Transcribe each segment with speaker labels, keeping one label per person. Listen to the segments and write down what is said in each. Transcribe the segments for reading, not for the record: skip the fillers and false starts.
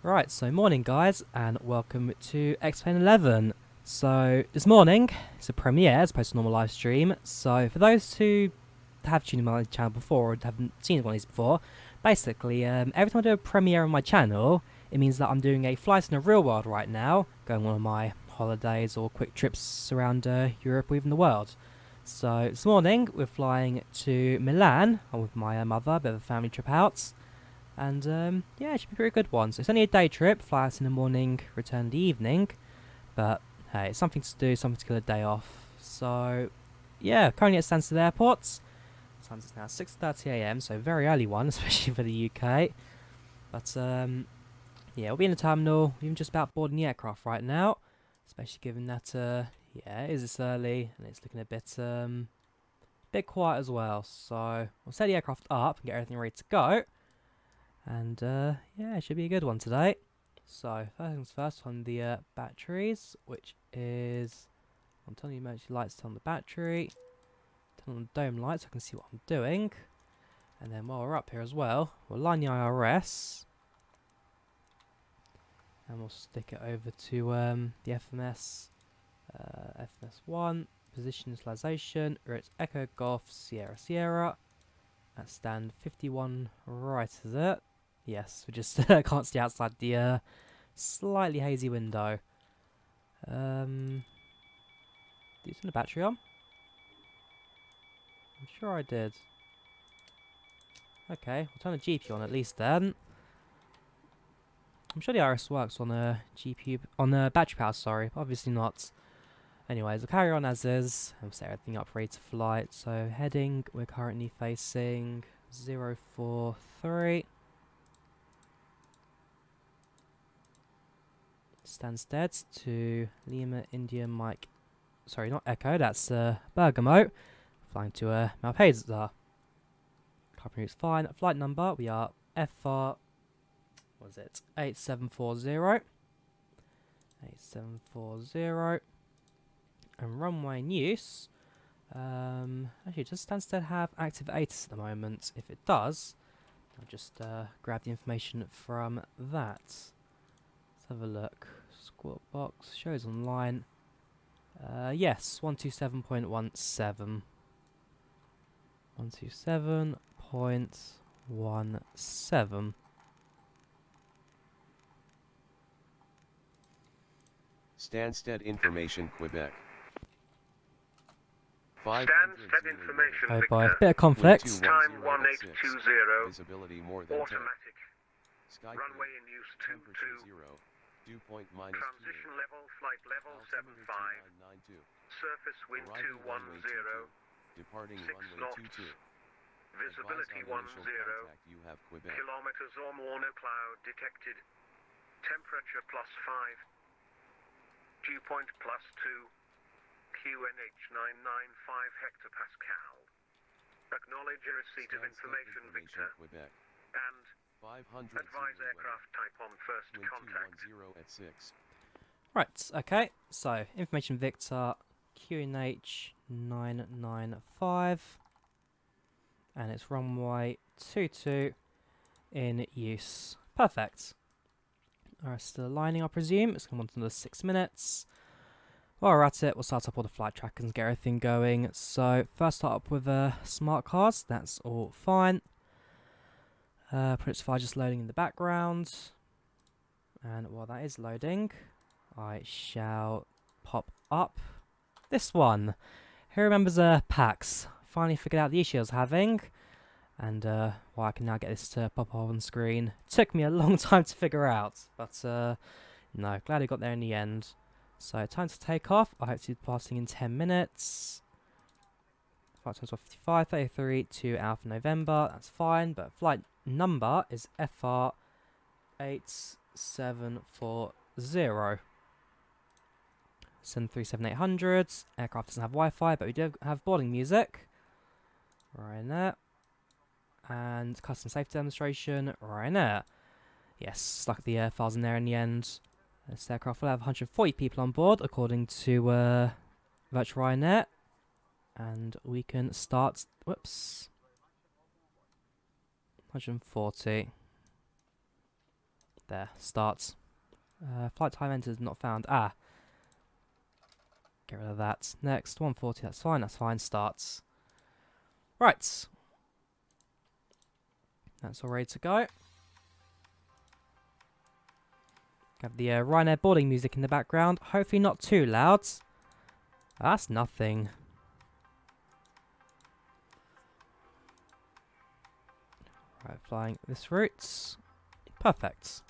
Speaker 1: Right, so morning guys, and welcome to XP11. So, this morning, it's a premiere as opposed to normal live stream. So, for those who have tuned in my channel before or haven't seen one of these before, basically, every time I do a premiere on my channel, it means that I'm doing a flight in the real world right now, going on one of my holidays or quick trips around Europe or even the world. So, this morning, we're flying to Milan. I'm with my mother, a bit of a family trip out. And yeah, it should be a pretty good one. So it's only a day trip, fly out in the morning, return in the evening. But hey, it's something to do, something to kill a day off. So yeah, currently at Stansted Airport. Time is now 6:30 AM, so a very early one, especially for the UK. But yeah, we'll be in the terminal, even just about boarding the aircraft right now. Especially given that yeah, it is this early and it's looking a bit quiet as well. So we'll set the aircraft up and get everything ready to go. And yeah, it should be a good one today. So first things first, on the batteries, which is I'm turning the emergency lights on the battery, turn on the dome lights so I can see what I'm doing. And then while we're up here as well, we'll line the IRS and we'll stick it over to the FMS1 position initialization, route Echo Golf Sierra Sierra. That's stand 51 right, is it? Yes, we just can't see outside the slightly hazy window. Did you turn the battery on? I'm sure I did. Okay, we'll turn the GPU on at least then. I'm sure the IRS works on a GPU, on a battery power, sorry, but obviously not. Anyways, we'll carry on as is, and we'll set everything up ready to flight. So heading, we're currently facing 043. Stansted to Lima India Mike, sorry, not Echo, that's Bergamo, flying to Malpensa. Company is fine. Flight number, we are FR, what is it, 8740. 8740. And runway in use. Actually, does Stansted have active ATIS at the moment? If it does, I'll just grab the information from that. Let's have a look. Squawk box shows online. Yes, 127.17. 127.17.
Speaker 2: Stansted Information Quebec.
Speaker 3: Stansted Information
Speaker 1: Oh
Speaker 3: Victor.
Speaker 1: boy, bit of conflict.
Speaker 3: Time 1820.
Speaker 2: Visibility more than 10.
Speaker 3: Automatic.
Speaker 2: Sky
Speaker 3: Runway in use 22.
Speaker 2: temperature 0. Dew point minus
Speaker 3: Transition level, flight level 75. Surface wind 210.
Speaker 2: Departing
Speaker 3: 6
Speaker 2: runway
Speaker 3: knots.
Speaker 2: 22.
Speaker 3: Visibility 10.
Speaker 2: You have Quebec.
Speaker 3: Kilometers or more, no cloud detected. Temperature +5. Dew point +2. QNH 995 hectopascal. Acknowledge a receipt of information, Victor.
Speaker 2: Quebec.
Speaker 3: And
Speaker 2: 500
Speaker 3: advise aircraft type on first contact.
Speaker 2: at 6.
Speaker 1: Right, okay, so information Victor, QNH 995, and it's runway 22 in use. Perfect. Alright, still aligning, I presume. It's going to want another 6 minutes. While we're at it, we'll start up all the flight trackers and get everything going. So, first start up with smart cards, that's all fine. Prince just loading in the background. And while that is loading, I shall pop up this one. Who remembers PAX? Finally figured out the issue I was having. And well, I can now get this to pop up on screen. Took me a long time to figure out. But no, glad I got there in the end. So time to take off. I hope to be passing in 10 minutes. Flight times 55:33 to Alpha November. That's fine, but flight number is FR8740. 737-800s. Aircraft doesn't have Wi-Fi, but we do have boarding music. Ryanair. And custom safety demonstration. Ryanair. Yes, stuck the files in there in the end. This aircraft will have 140 people on board, according to Virtual Ryanair. And we can start, whoops, 140. There, start. Flight time entered, not found. Ah. Get rid of that. Next, 140, that's fine, starts. Right. That's all ready to go. Have the Ryanair boarding music in the background. Hopefully not too loud. That's nothing. Right, flying this route. Perfect.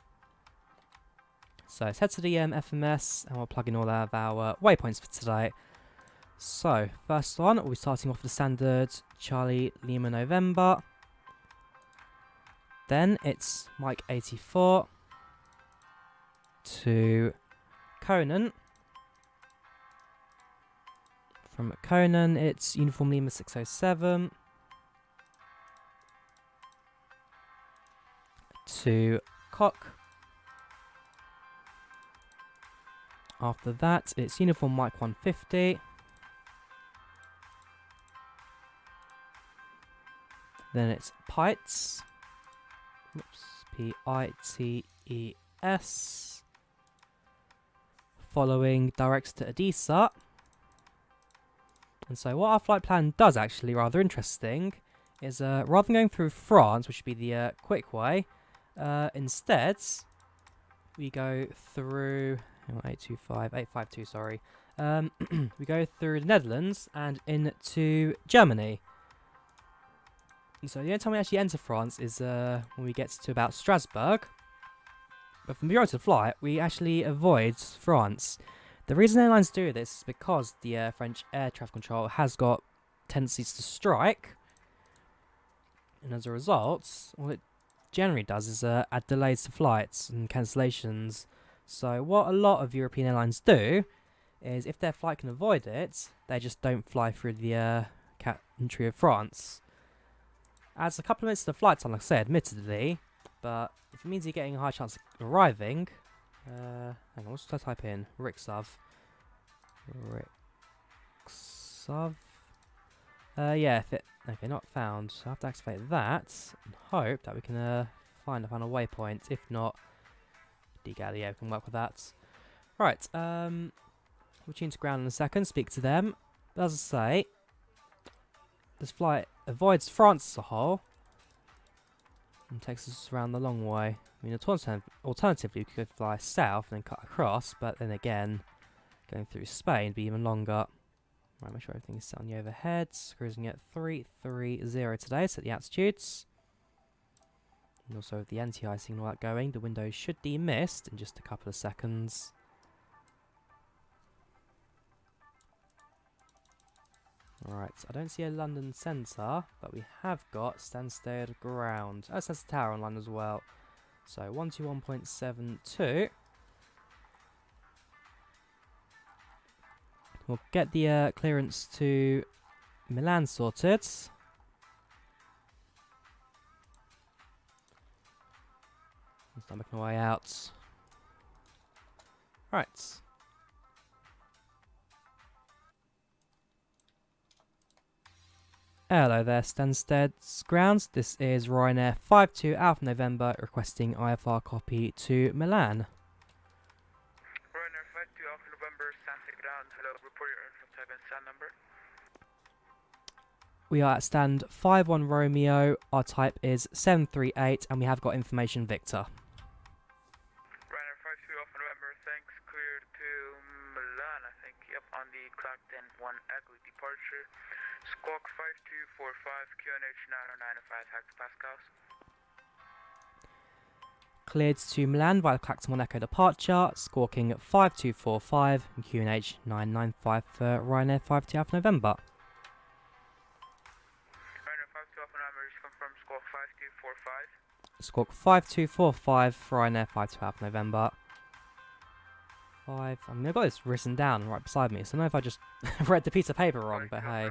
Speaker 1: So let's head to the FMS and we'll plug in all of our waypoints for today. So, first one, we'll be starting off with the standard Charlie Lima November. Then it's Mike 84 to Conan. From Conan, it's Uniform Lima 607 to Cock. After that, it's Uniform Mike 150. Then it's Pites. Oops, P-I-T-E-S. Following directs to Edessa. And so what our flight plan does, actually, rather interesting, is rather than going through France, which would be the quick way, instead, we go through 852, sorry. We go through the Netherlands and into Germany. And so the only time we actually enter France is when we get to about Strasbourg. But for the majority of the flight, we actually avoid France. The reason airlines do this is because the French air traffic control has got tendencies to strike. And as a result, what it generally does is add delays to flights and cancellations. So what a lot of European airlines do is if their flight can avoid it, they just don't fly through the country of France. Adds a couple of minutes to the flight time, like I said, admittedly, but if it means you're getting a high chance of arriving, hang on, what should I type in? Rixov. Yeah, if it, okay, not found, so I have to activate that, and hope that we can find a final waypoint. If not, DGallio can work with that. Right, we'll change to ground in a second, speak to them. But as I say, this flight avoids France as a whole and takes us around the long way. I mean, alternatively, we could fly south and then cut across, but then again, going through Spain would be even longer. Right, make sure everything is set on the overheads. Cruising at 330 today, set the altitudes. And also with the anti-icing and all that going, the windows should demist in just a couple of seconds. Right, I don't see a London centre, but we have got Stansted ground. Oh, Stansted Tower online as well. So 121.72. We'll get the clearance to Milan sorted. Start making our way out. Right. Hello there, Stansted's grounds. This is Ryanair 52 Alpha November requesting IFR copy to Milan.
Speaker 4: Ryanair 52 Alpha November, Stansted ground. Hello, report your aircraft type and stand number.
Speaker 1: We are at stand 51 Romeo. Our type is 738 and we have got information Victor.
Speaker 4: Ryanair 52 Alpha November, thanks. Cleared to Milan, I think. Yep, on the clock 10-1 Echo departure. Squawk 5245, QNH 9095 hectopascals.
Speaker 1: Cleared to Milan via Clacton 1 Echo departure, squawking 5245 and QNH 995 for Ryanair 52 Alpha November.
Speaker 4: Ryanair 52 Alpha November, just confirm squawk 5245.
Speaker 1: Squawk 5245 for Ryanair 52 Alpha November. I mean, I've got this written down right beside me, so I don't know if I just read the piece of paper wrong, but hey.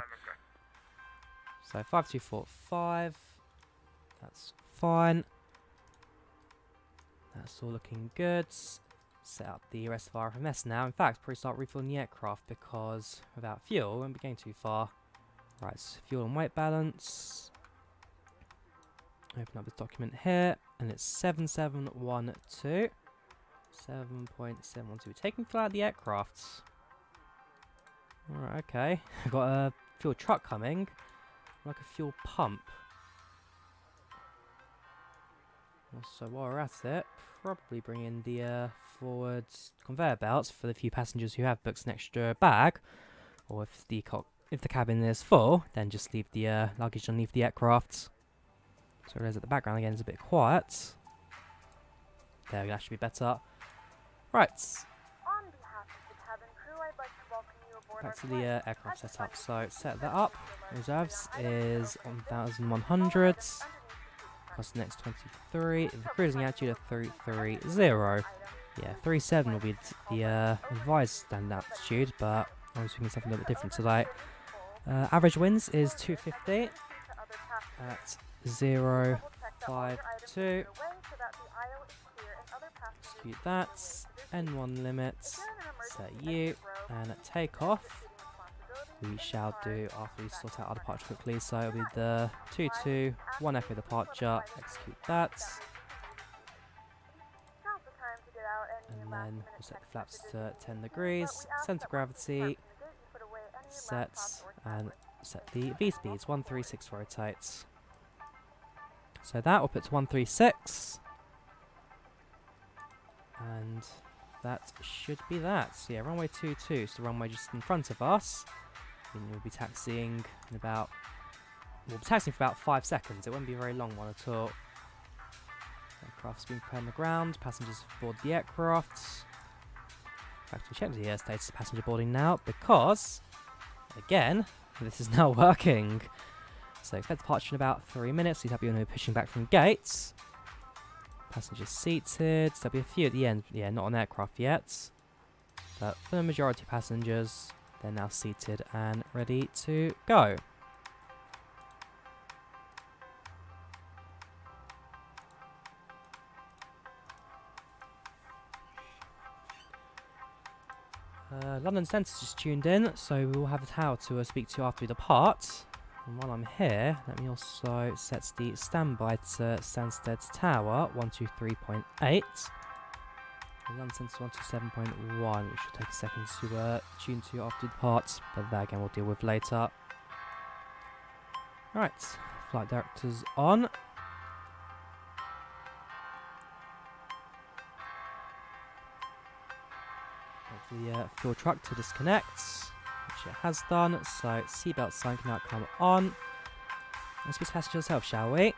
Speaker 1: So 5245, that's fine. That's all looking good. Set up the rest of our FMS now. In fact, probably start refilling the aircraft because without fuel, we won't be going too far. Right, so fuel and weight balance. Open up this document here. and it's 7712. 7.712. Taking fuel out of the aircraft. Alright, okay. I've got a fuel truck coming. Like a fuel pump. So while we're at it, probably bring in the forward conveyor belts for the few passengers who have booked an extra bag. Or if the cabin is full, then just leave the luggage underneath the aircraft. So there's at the background again, it's a bit quiet. There we go, that should be better. Right.
Speaker 5: On behalf of the cabin crew, I'd like to welcome you aboard
Speaker 1: Back
Speaker 5: our
Speaker 1: to
Speaker 5: flight.
Speaker 1: the aircraft setup. So set that up. Reserves is 1,100. Cost the next 23. The cruising altitude of 330. Yeah, 37 will be the advised stand altitude, but I was thinking something a little bit different today. Average winds is 250 at 052. Execute that. N1 limits. Set U. And at takeoff, we shall do after we sort out our departure quickly. So it'll be the 221 echo departure. Execute that. And then we'll set the flaps to 10 degrees. Center gravity. Set. And set the V speeds. 136 rotates. So that will put to 136. And that should be that. So yeah, runway 22, so the runway just in front of us. And we'll be taxiing in about... We'll be taxiing for about 5 seconds. It won't be a very long one at all. Aircraft's being prepared on the ground. Passengers board the aircraft. In fact, we'll check the status of passenger boarding now because, again, this is now working. So expect departure in about 3 minutes. These have you pushing back from gates. Passengers seated. There'll be a few at the end. Yeah, not on aircraft yet. But for the majority of passengers, they're now seated and ready to go. London Stansted just tuned in, so we will have a tower to speak to after we depart. And while I'm here, let me also set the standby to Stansted's tower, 123.8. London Stansted 127.1, which will take a second to tune to after we depart, but that again we'll deal with later. Right, flight directors on. The fuel truck to disconnect, which it has done, so seatbelt sign can now come on. Let's be passenger yourself, shall we?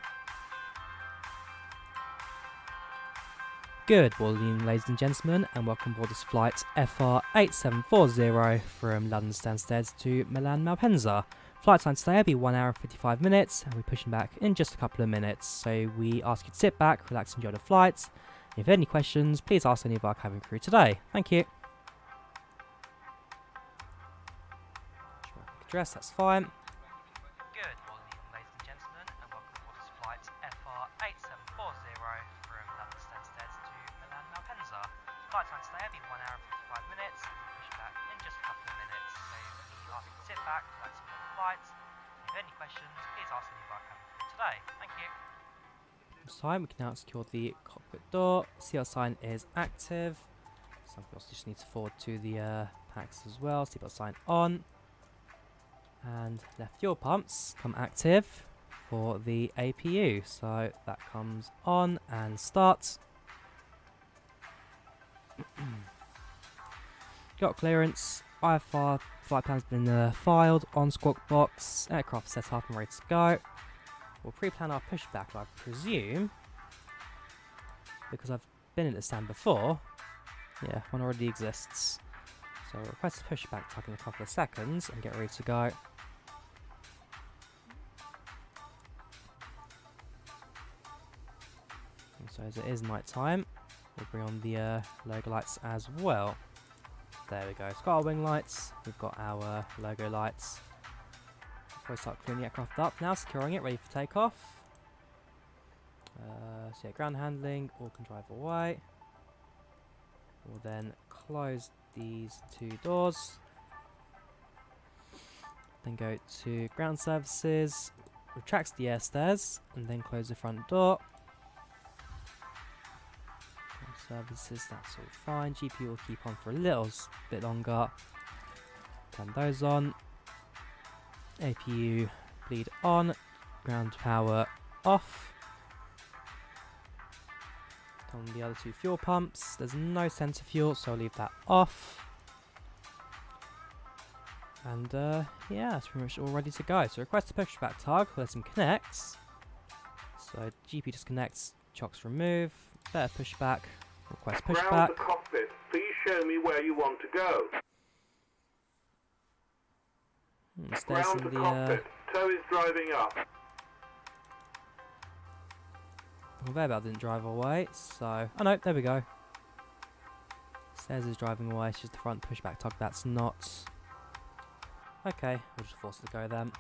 Speaker 1: Good morning, ladies and gentlemen, and welcome aboard this flight FR8740 from London Stansted to Milan Malpensa. Flight time today will be 1 hour and 55 minutes, and we're pushing back in just a couple of minutes, so we ask you to sit back, relax, and enjoy the flight. If you have any questions, please ask any of our cabin crew today. Thank you. Address, that's fine. Good morning, ladies and gentlemen, and welcome aboard this flight FR8740 from London Stansted to Milan Malpensa. Flight time today will be 1 hour and 55 minutes, and we'll push back in just a couple of minutes. So we ask you to sit back, relax, and enjoy the flight. If you have any questions, please ask any of our cabin crew today. Thank you. This time we can now secure the cockpit door. Seatbelt sign is active. Something else just needs to forward to the packs as well. Seatbelt sign on. And left fuel pumps come active for the APU, so that comes on and starts. Got clearance, IFR flight plan's been filed on Squawk Box, aircraft set up and ready to go. We'll pre-plan our pushback, I presume, because I've been at the stand before. Yeah, one already exists. So we'll request a pushback type in a couple of seconds and get ready to go. And so as it is night time, we'll bring on the logo lights as well. There we go. It's got our wing lights, we've got our logo lights. We'll start cleaning the aircraft up now, securing it, ready for takeoff. So yeah, ground handling, all can drive away. We'll then close these two doors. Then go to ground services, retracts the air stairs, and then close the front door. services, that's all fine. GPU will keep on for a little bit longer. Turn those on. APU bleed on. Ground power off. On the other two fuel pumps, there's no sensor fuel, so I'll leave that off. And yeah, that's pretty much all ready to go. So request a pushback tug, let him connect. So GPU disconnects, chocks remove, better pushback, request pushback.
Speaker 3: Ground the cockpit. Please show me where you want to go.
Speaker 1: Stays
Speaker 3: Ground
Speaker 1: in
Speaker 3: the
Speaker 1: the
Speaker 3: cockpit. Tow is driving up.
Speaker 1: conveyor didn't drive away, so oh no, there we go. Stairs is driving away, it's just the front pushback tug that's not. Okay, we'll just force it to go then.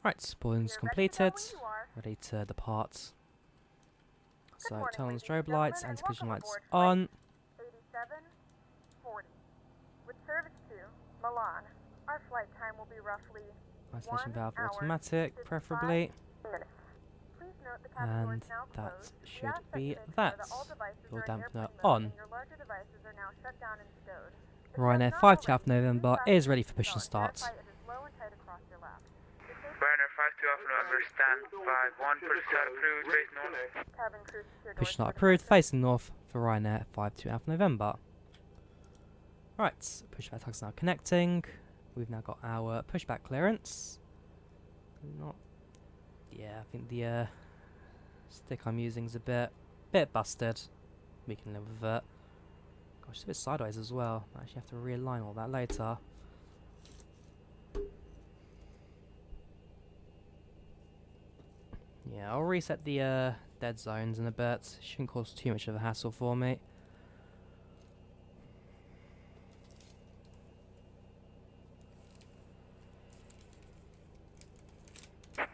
Speaker 1: Right, spoiling's completed. Ready to depart. So turn on the strobe lights, anti-collision lights on.
Speaker 5: 8740. With service to Milan, our flight time will be roughly
Speaker 1: Isolation
Speaker 5: 1
Speaker 1: valve
Speaker 5: hour,
Speaker 1: automatic,
Speaker 5: 55
Speaker 1: preferably.
Speaker 5: minutes. Please note the cabin door
Speaker 1: And
Speaker 5: is now
Speaker 1: that
Speaker 5: closed. We
Speaker 1: should
Speaker 5: ask that
Speaker 1: be
Speaker 5: you make sure
Speaker 1: that.
Speaker 5: that all devices
Speaker 1: Fuel
Speaker 5: are in
Speaker 1: dampener
Speaker 5: airplane mode
Speaker 1: on.
Speaker 5: and your larger devices are now shut down and stowed. If you
Speaker 1: Ryanair
Speaker 5: have
Speaker 1: 5
Speaker 5: not
Speaker 1: 12th
Speaker 5: already,
Speaker 1: November
Speaker 5: please
Speaker 1: is
Speaker 5: fasten
Speaker 1: ready
Speaker 5: your
Speaker 1: for push and
Speaker 5: seatbelt.
Speaker 1: start.
Speaker 5: Verify it is low and tight across your lap.
Speaker 4: Ryanair 52 Alpha November, stand by 1, push start approved, face north.
Speaker 5: Cabin crew secure
Speaker 1: Push
Speaker 5: doors
Speaker 1: start
Speaker 5: for
Speaker 1: approved,
Speaker 5: departure.
Speaker 1: facing north for Ryanair 5 Alpha November. Right, pushback tug's now connecting. We've now got our pushback clearance. Not, yeah, I think the stick I'm using is a bit busted. We can live with it. Gosh, it's a bit sideways as well. I actually have to realign all that later. Yeah, I'll reset the dead zones in a bit. Shouldn't cause too much of a hassle for me.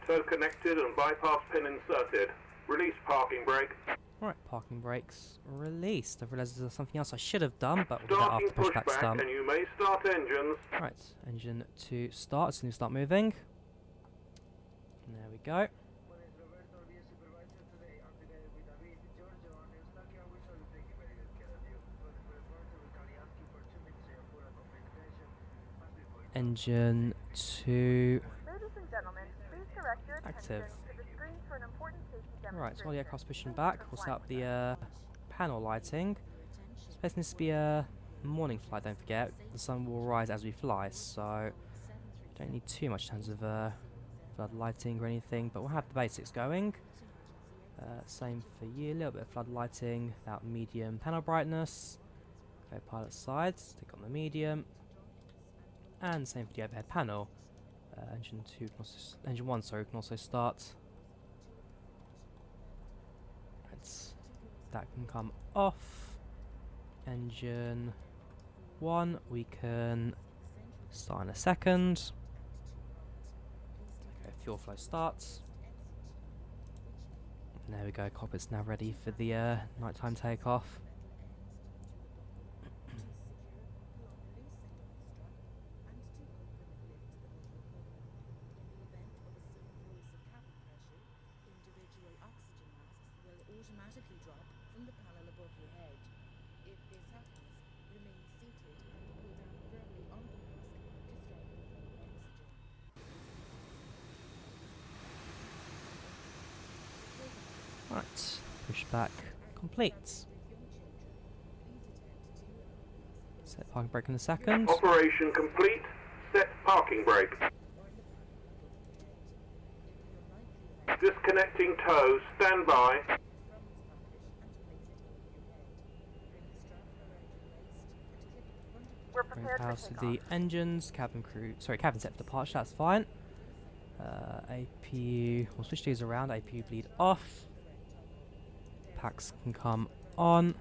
Speaker 3: Tow connected and bypass pin inserted. Release parking brake.
Speaker 1: Right, parking brakes released. I've realised there's something else I should have done, but we'll do that
Speaker 3: Starting
Speaker 1: after pushback's
Speaker 3: pushback
Speaker 1: done.
Speaker 3: and you may start engines.
Speaker 1: Right, engine to start as soon as we start moving. There we go. Engine to
Speaker 5: Ladies and gentlemen, please direct your
Speaker 1: active.
Speaker 5: attention to the screen for an important safety
Speaker 1: Right,
Speaker 5: demonstration.
Speaker 1: so while the aircraft's pushing
Speaker 5: Thank you
Speaker 1: back,
Speaker 5: for
Speaker 1: we'll set
Speaker 5: flying
Speaker 1: up
Speaker 5: with us.
Speaker 1: the panel lighting. It's supposed to be a morning flight, don't forget. The sun will rise as we fly, so don't need too much in terms of flood lighting or anything, but we'll have the basics going. Same for you, a little bit of flood lighting, about medium panel brightness. Co-pilot side, stick on the medium. And same for the overhead panel. Engine 1 sorry, can also start. That can come off. Engine 1 we can start in a second. Okay, fuel flow starts. And there we go, cockpit's now ready for the nighttime takeoff.
Speaker 6: Automatically drop from the panel above your head. If this happens, remain seated and pull down firmly on the mask to start the flow of oxygen.
Speaker 1: Right, pushback complete. Set parking brake in a second.
Speaker 3: Operation complete. Set parking brake. Disconnecting tow. Stand by.
Speaker 5: We're
Speaker 1: Bring
Speaker 5: prepared
Speaker 1: power
Speaker 5: for
Speaker 1: to
Speaker 5: takeoff.
Speaker 1: the engines, cabin set for departure, that's fine. APU, we'll switch these around, APU bleed off. Packs can come on.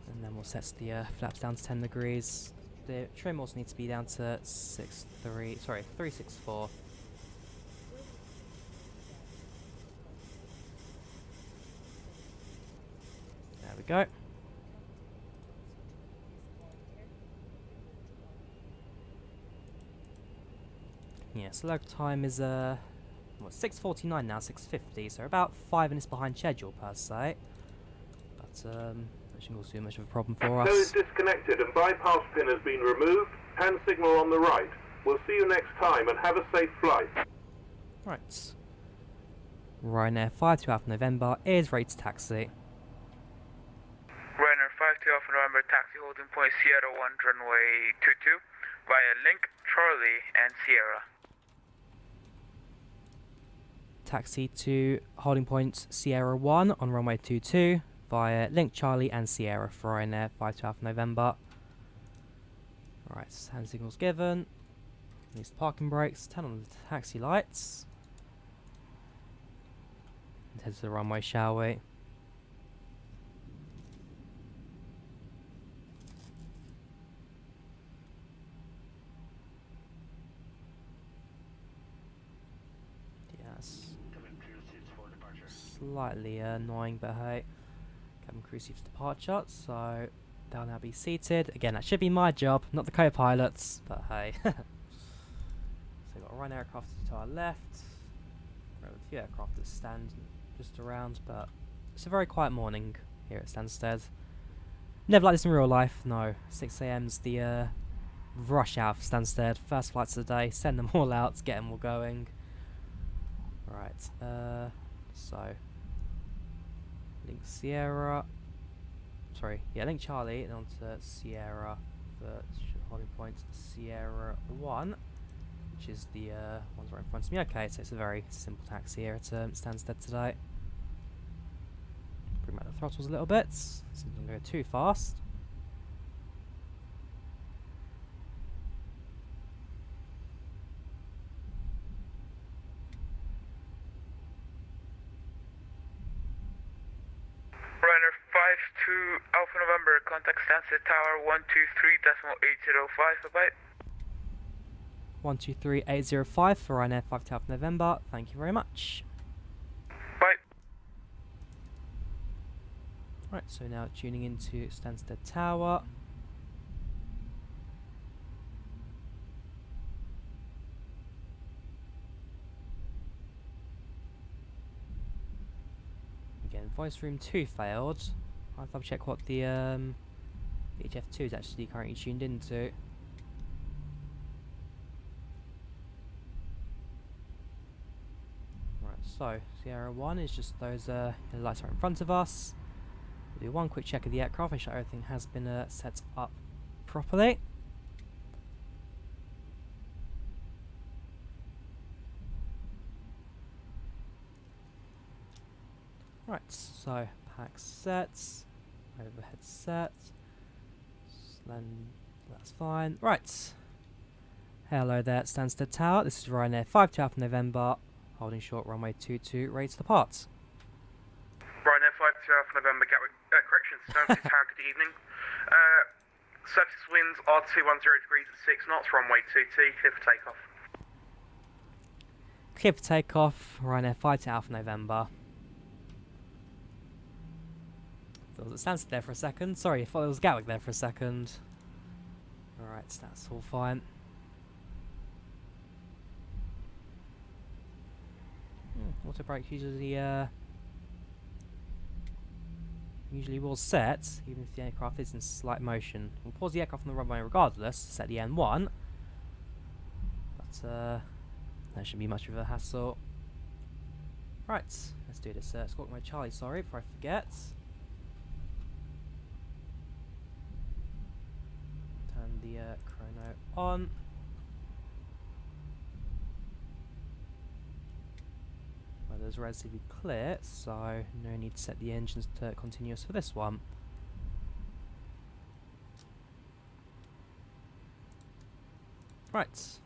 Speaker 1: And then we'll set the flaps down to 10 degrees. The trim also needs to be down to 364. There we go. Yeah, so local time is well, 6:49 now, 6:50, so about 5 minutes behind schedule per se. But that shouldn't cause too much of a problem for
Speaker 3: Tow is
Speaker 1: us.
Speaker 3: disconnected and bypass pin has been removed. Hand signal on the right. We'll see you next time and have a safe flight.
Speaker 1: Right. Ryanair 52 Alpha November is ready to taxi.
Speaker 4: Ryanair 52 Alpha November, taxi holding point Sierra 1, runway 22, via Link, Charlie, and Sierra.
Speaker 1: Taxi to holding point Sierra 1 on runway 22 via Link, Charlie, and Sierra for Ryanair 52 Alpha November. Right, hand signals given. Needs the parking brakes, turn on the taxi lights. And head to the runway, shall we? Yes. Slightly annoying, but hey. Cabin crew seats departure, so they'll now be seated. Again, that should be my job, not the co-pilots, but hey. So we've got one aircraft to our left. We have a few aircraft that stand just around, but it's a very quiet morning here at Stansted. Never like this in real life, no. 6 AM's the rush hour for Stansted. First flights of the day, send them all out, get them all going. Right, so Link Sierra, sorry, yeah, Link Charlie and on to Sierra for holding point Sierra 1, which is the ones right in front of me. Okay, so it's a very simple taxi here at Stansted today. Bring back the throttles a little bit, so it doesn't go too fast.
Speaker 4: Ryanair 52 Alpha November, contact Stansted Tower 123.805, bye-bye.
Speaker 1: 123805 for Ryanair 52 Alpha November, thank you very much.
Speaker 4: Bye.
Speaker 1: Right, so now tuning into Stansted Tower. Again, voice room 2 failed. I'll double check what the HF2 is actually currently tuned into. Right, so Sierra 1 is just those lights right in front of us. We'll do one quick check of the aircraft, make sure everything has been set up properly. Right, so pack sets, overhead set, then that's fine. Right, hello there, Stansted Tower. This is Ryanair 52 Alpha November, holding short runway 22, ready to depart.
Speaker 3: Ryanair 52 Alpha November, Gatwick, correction, Stansted Tower, good evening. Surface winds are 210 degrees at 6 knots, runway 22, clear for takeoff.
Speaker 1: Clear for takeoff, Ryanair 52 Alpha November. Thought it was Stansted there for a second. Sorry, I thought it was Gatwick there for a second. Alright, so that's all fine. Auto brake usually will set, even if the aircraft is in slight motion. We'll pause the aircraft on the runway regardless to set the N1. But that shouldn't be much of a hassle. Right, let's do this. Squawk my Charlie, sorry, before I forget. Turn the chrono on. Weather's relatively clear, so no need to set the engines to continuous for this one. Right.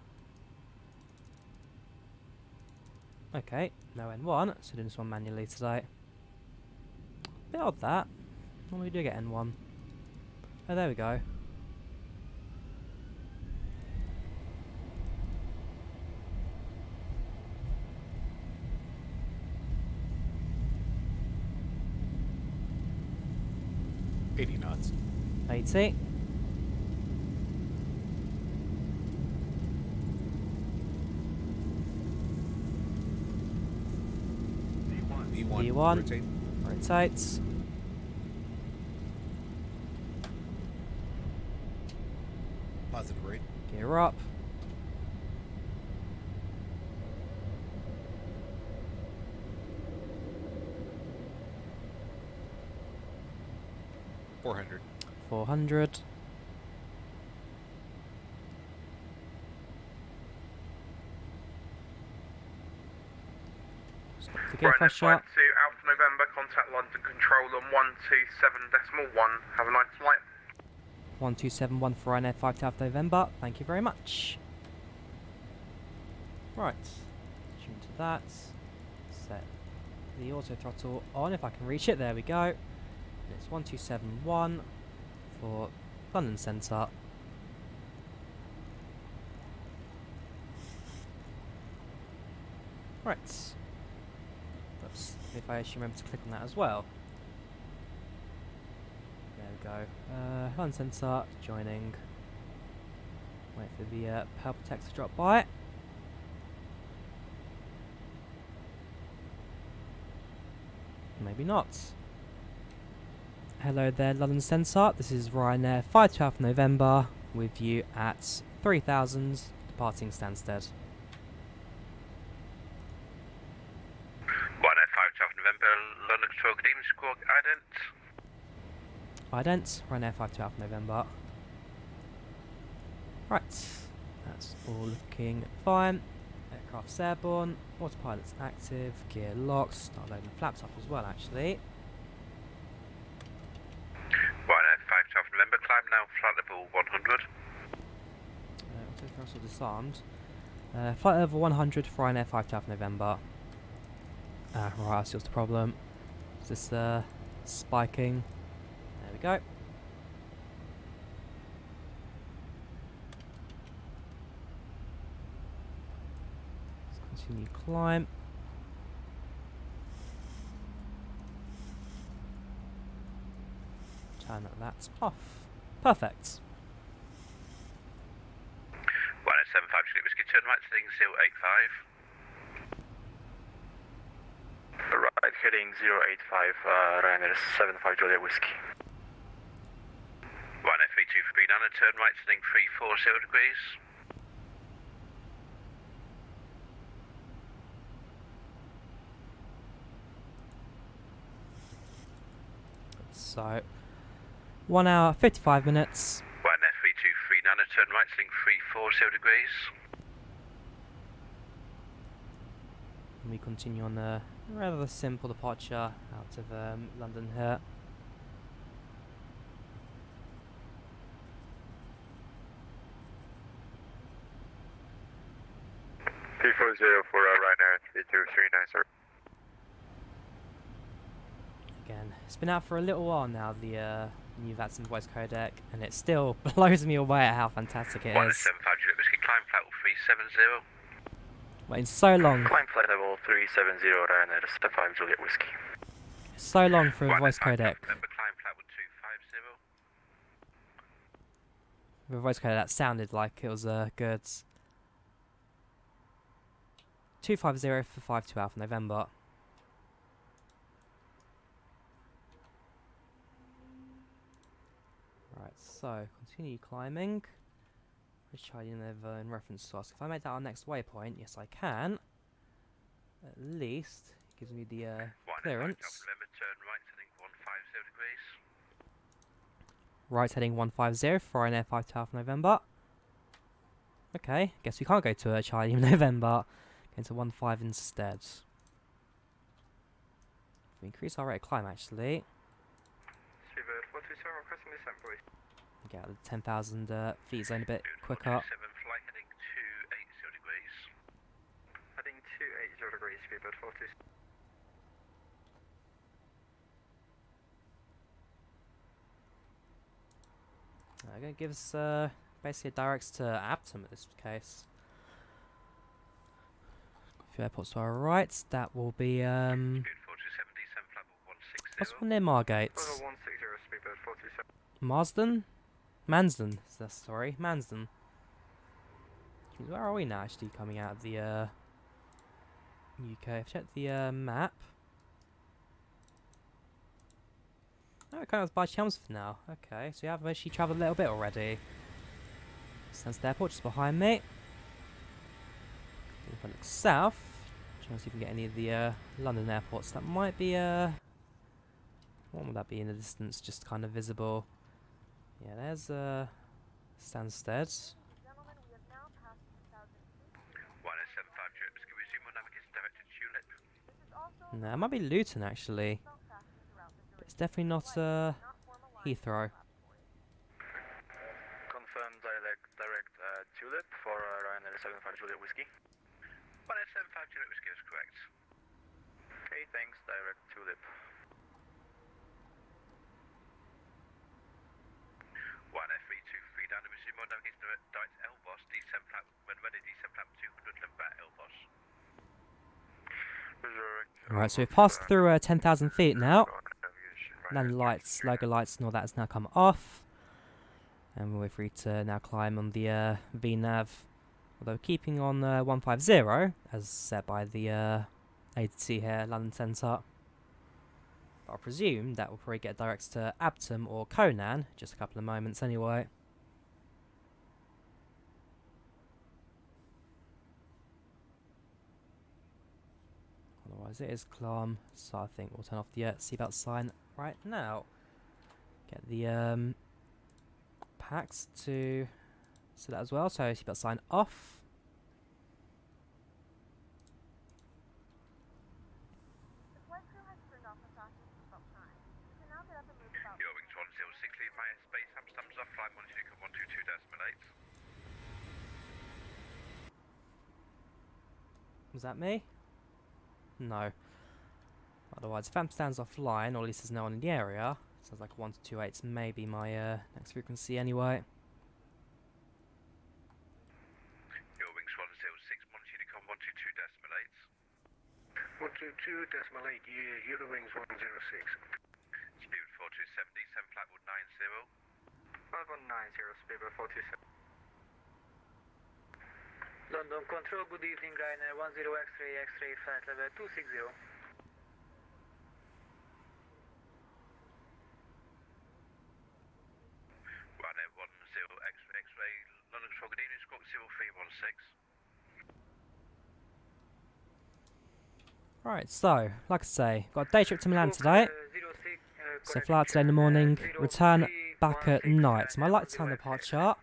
Speaker 1: Okay, no N1, so doing this one manually today. Bit odd that. Normally we do get N1. Oh, there we go.
Speaker 7: $80 knots.
Speaker 1: 80.
Speaker 7: V1.
Speaker 1: V1.
Speaker 7: Rotate.
Speaker 1: Rotates.
Speaker 7: Positive rate.
Speaker 1: Gear up.
Speaker 7: .400.
Speaker 1: 400. Stop the gear
Speaker 3: Ryanair
Speaker 1: pressure.
Speaker 3: 52 Alpha November, contact London Control on 127.1. Have a nice flight.
Speaker 1: 1271 for Ryanair 5 Alpha November. Thank you very much. Right. Tune to that. Set the auto throttle on if I can reach it. There we go. And it's 1271 for London Centre. Right. Oops. If I actually remember to click on that as well. There we go. London Centre joining. Wait for the purple text to drop by. Maybe not. Hello there, London Centre. This is Ryanair 512 November with you at 3000, departing Stansted.
Speaker 3: Ryanair 512 November, London Control, good evening, squawk,
Speaker 1: Ident, Ryanair 512 November. Right, that's all looking fine. Aircraft's airborne, autopilot's active, gear locked, start loading flaps up as well actually.
Speaker 3: Ryanair 512 November, climb now, flight level 100.
Speaker 1: Auto throttle disarmed. Flight level 100 for Ryanair 512 November. Right, I see what's the problem. Is this spiking? There we go. Let's continue climb. Turn that off. Perfect.
Speaker 3: Ryanair 75 Juliet Whiskey, turn right, heading 085. Right, heading 085, Ryanair 75 Juliet Whiskey. Ryanair 323 Nana, turn right, heading 340 degrees.
Speaker 1: So, 1 hour 55 minutes.
Speaker 3: Ryanair 323 Nana, turn right, heading 340 degrees.
Speaker 1: And we continue on a rather simple departure out of London here.
Speaker 3: P40 for Ryanair 3239, sir.
Speaker 1: Again, it's been out for a little while now, the new VATSIM voice codec, and it still blows me away at how fantastic it
Speaker 3: Ryanair
Speaker 1: is.
Speaker 3: 75 Juliet Whiskey, climb flight level 370.
Speaker 1: Waiting so long,
Speaker 3: Climb flight level 370, Ryanair 75 Juliet Whiskey.
Speaker 1: so long for a voice
Speaker 3: Ryanair 5
Speaker 1: codec.
Speaker 3: November, climb flight level 250.
Speaker 1: With a voice codec that sounded like it was good. 250 for 52 Alpha November. Right, so continue climbing. Let's try over in reference to us. If I make that our next waypoint, yes I can. At least it gives me the clearance.
Speaker 3: November, turn right, heading 150 degrees.
Speaker 1: Right heading 150 for Ryanair 5 to Alpha November. Okay, guess we can't go to Charlie in November. Going to 15 instead. We increase our rate of climb actually.
Speaker 4: Seabird 427, requesting descent, please.
Speaker 1: Get out of the 10,000 feet zone a bit quicker.
Speaker 3: 7 flight heading 280 degrees.
Speaker 4: Heading 280 degrees, Seabird 427.
Speaker 1: Going to give us basically a direct to Abtom in this case. A few airports to our right. That will be what's one near Margate?
Speaker 4: 160, Seabird 427.
Speaker 1: Marsden? Mansden. Sorry, Mansden. Where are we now? Actually, coming out of the UK. I've checked the map. Oh, it kind of by Chelmsford now. Okay, so you have actually travelled a little bit already. Stansted Airport just behind me. If I look south, trying to see if we can get any of the London airports. That might be what would that be in the distance? Just kind of visible. Yeah, there's Stansted.
Speaker 5: Gentlemen, we have now passed 2,000 feet.
Speaker 3: 175 trips. Can we zoom on navigation directed Tulip?
Speaker 5: This is also
Speaker 1: No, it might be Luton actually.
Speaker 5: belt fasten throughout the
Speaker 1: But it's definitely not Heathrow.
Speaker 4: Confirm direct Tulip for Ryanair 75 Juliet Whiskey.
Speaker 3: 175 Tulip Whiskey is correct.
Speaker 4: Okay, thanks, direct Tulip.
Speaker 3: 1F323 down to zoom on navigation direct Elbos. Descent flap when ready. Descent flap 200 and back Elbos.
Speaker 1: Alright, so we've passed through 10,000 feet now. Landing lights, logo lights and all that has now come off. And we're free to now climb on the VNav. Although keeping on 150, as set by the agency here, London Centre. But I presume that will probably get direct to Abtom or Conan, just a couple of moments anyway. Otherwise it is calm, so I think we'll turn off the seatbelt sign right now. Get the packs to set that as well, so seatbelt sign off.
Speaker 5: The flight crew has turned off the fasten seatbelt sign. You can now get up and move about.
Speaker 3: Your wings 106, leave my space, thumbs off, flight 122.122.8.
Speaker 1: Was that me? No. Otherwise, if AMP stands offline, or at least there's no one in the area, sounds like 1228 may be my next frequency anyway.
Speaker 3: Your wings 106, Montinicom 122.8.
Speaker 4: 122.8, Euro Wings 106.
Speaker 3: Speed 427, descent flight 190.
Speaker 4: 5190, Speedbird 427. London Control, good evening, Ryanair 10 X-ray, X-ray, flight level 260.
Speaker 3: Ryanair 10 X-ray, X-ray, London Control, good evening, squawk 0316.
Speaker 1: Right, so, like I say, got a day trip to Milan today. So fly out today in the morning, return back at night. My light time departure,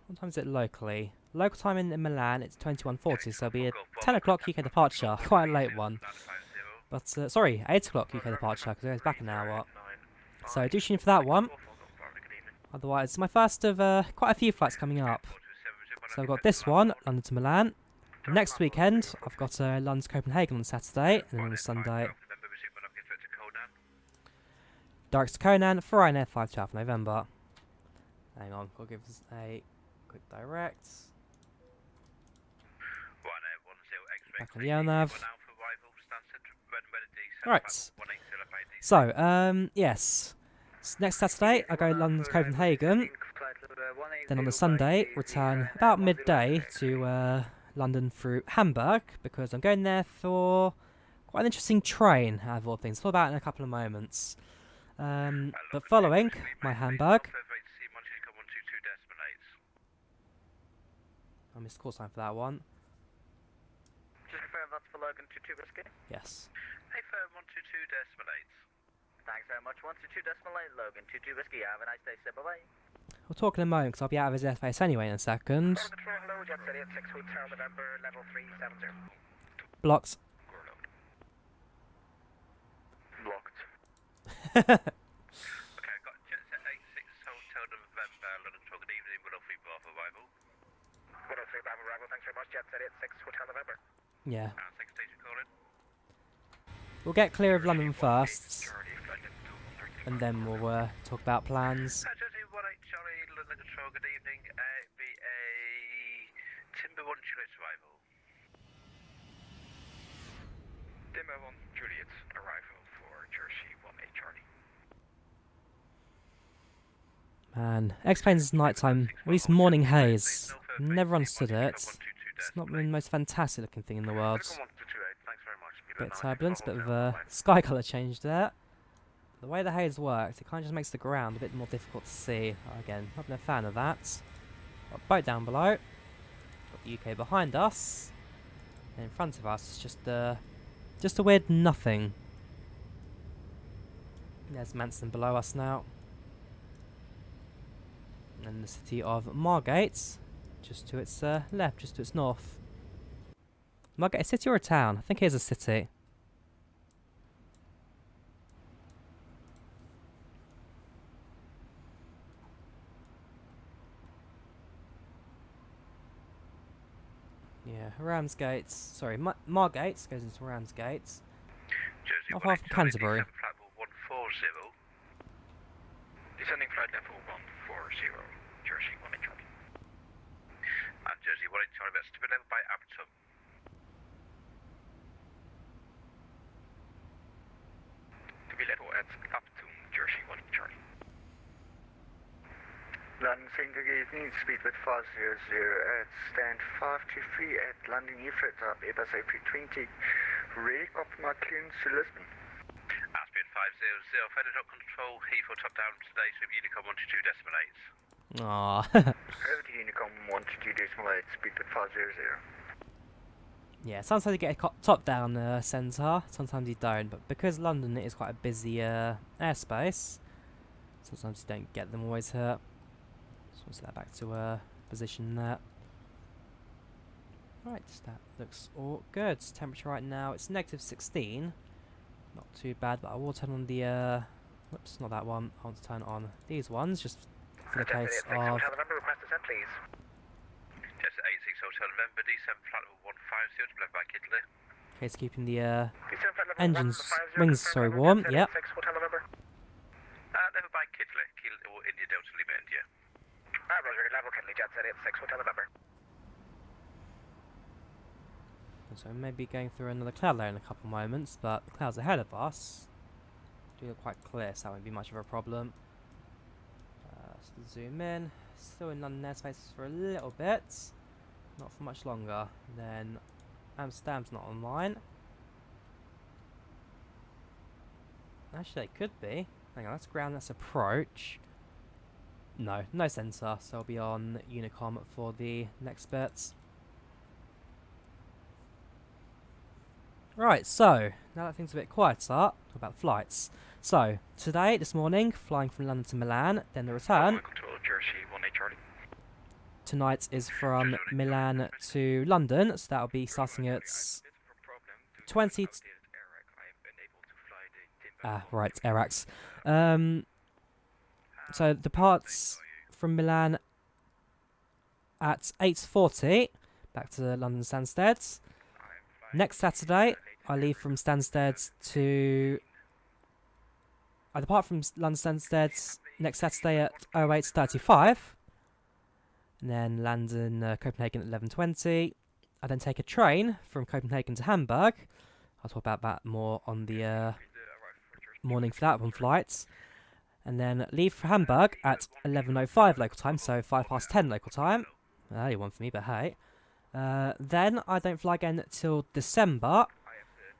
Speaker 1: what time is it locally? Local time in Milan, it's 21:40, so it'll be a 10 o'clock UK departure, quite a late one. But, sorry, 8 o'clock UK departure, because it goes back an hour. So do tune in for that one. Otherwise, it's my first of quite a few flights coming up. So I've got this one, London to Milan. Next weekend, I've got London to Copenhagen on Saturday, and then on Sunday, direct to Conan for Ryanair 512 November. Hang on, I'll give us a quick direct. Back on the LNAV. Right. So, yes. Next Saturday, I go London to Copenhagen. Then on the Sunday, return about midday to London through Hamburg, because I'm going there for quite an interesting train, out of all things. Talk about it in a couple of moments. But following my Hamburg, I missed call sign for that one.
Speaker 4: Just confirm that's for Logan 22 Whiskey.
Speaker 1: Yes.
Speaker 3: Hey, firm 122.8.
Speaker 4: Thanks very much, 122.8, Logan 22 Whiskey. Have a nice day, sir. Bye-bye.
Speaker 1: We'll talk in a moment, because I'll be out of his airspace anyway in a second.
Speaker 4: Control, hello, Jet City at 6 Hotel November, level 370.
Speaker 1: Blocked.
Speaker 4: Blocked.
Speaker 3: Okay, I've got Jet Set 86 Hotel November, London Control, good evening, 103 Bravo arrival.
Speaker 4: 103 Bravo arrival, thanks very much, Jet City at 6 Hotel November.
Speaker 1: Yeah.
Speaker 3: Second station calling.
Speaker 1: We'll get clear of London first, and then we'll talk about plans.
Speaker 3: Jersey 18 Charlie, London Control, good evening. Be a Timber 1 Juliet arrival.
Speaker 4: Timber 1 Juliet arrival for Jersey 18 Charlie.
Speaker 1: Man, X-Plane's nighttime, at least morning haze. Never understood it. It's not really the most fantastic looking thing in the world. Bit of turbulence, bit of sky colour change there. the way the haze works, it kind of just makes the ground a bit more difficult to see. Again, not been a fan of that. Got a boat down below. Got the UK behind us. And in front of us is just a weird nothing. There's Manson below us now. And the city of Margate, just to its left, just to its north. Margate, a city or a town? I think it is a city. Yeah, Ramsgate. Sorry, Margate goes into Ramsgate.
Speaker 4: Jersey
Speaker 1: Not far from Canterbury.
Speaker 4: Flight level 140. Descending flight level 140, Jersey 1 Charlie. And Jersey 1 Charlie, that's to be level by Apertum. To be level at Apertum, Jersey 1 Charlie.
Speaker 8: London Center Gate speed with 500 at stand 523 at London Heathrow up Airbus A320. Ready, copy my clearance to Lisbon.
Speaker 4: Speed 500, Feather dot control, Heathrow top down today, sweep Unicom 122.8.
Speaker 1: Aww.
Speaker 8: Over to Unicom 122.8, speed with 500.
Speaker 1: Yeah, sometimes you get a top down centre, sometimes you don't, but because London is quite a busy airspace, sometimes you don't get them always hit. So we'll set that back to position there. Right, that looks all good. Temperature right now, it's -16. Not too bad, but I will turn on the, whoops, not that one. I want to turn on these ones, just for the case of...
Speaker 4: Hotel number, request descent, please. Yes, 86 Hotel November, D7 flight level 150, to be left by Kidley.
Speaker 1: case of keeping the engines, wings, sorry, warm. Yep.
Speaker 4: Level by Kidley, or India Delta Lima, India. Roger, level Kidley, Jet 86 Hotel November.
Speaker 1: So maybe going through another cloud layer in a couple moments, but the clouds ahead of us do look quite clear, so that won't be much of a problem. So zoom in, still in London airspace for a little bit, not for much longer. Then Amsterdam's not online. Actually, it could be. Hang on, that's ground, that's approach. No, no sensor, so I'll be on Unicom for the next bits. Right, so, now that things are a bit quieter, talk about flights. So, today, this morning, flying from London to Milan, then the return. Tonight is from Milan to London, so that'll be starting at 20... right, Airax. So, departs from Milan at 8:40, back to London Stansted. Next Saturday, I leave from Stansted to... I depart from London Stansted next Saturday at 08:35. And then land in Copenhagen at 11:20. I then take a train from Copenhagen to Hamburg. I'll talk about that more on the morning for that one flights. And then leave for Hamburg at 11:05 local time, so 10:05 local time. Early one for me, but hey. Then I don't fly again till December,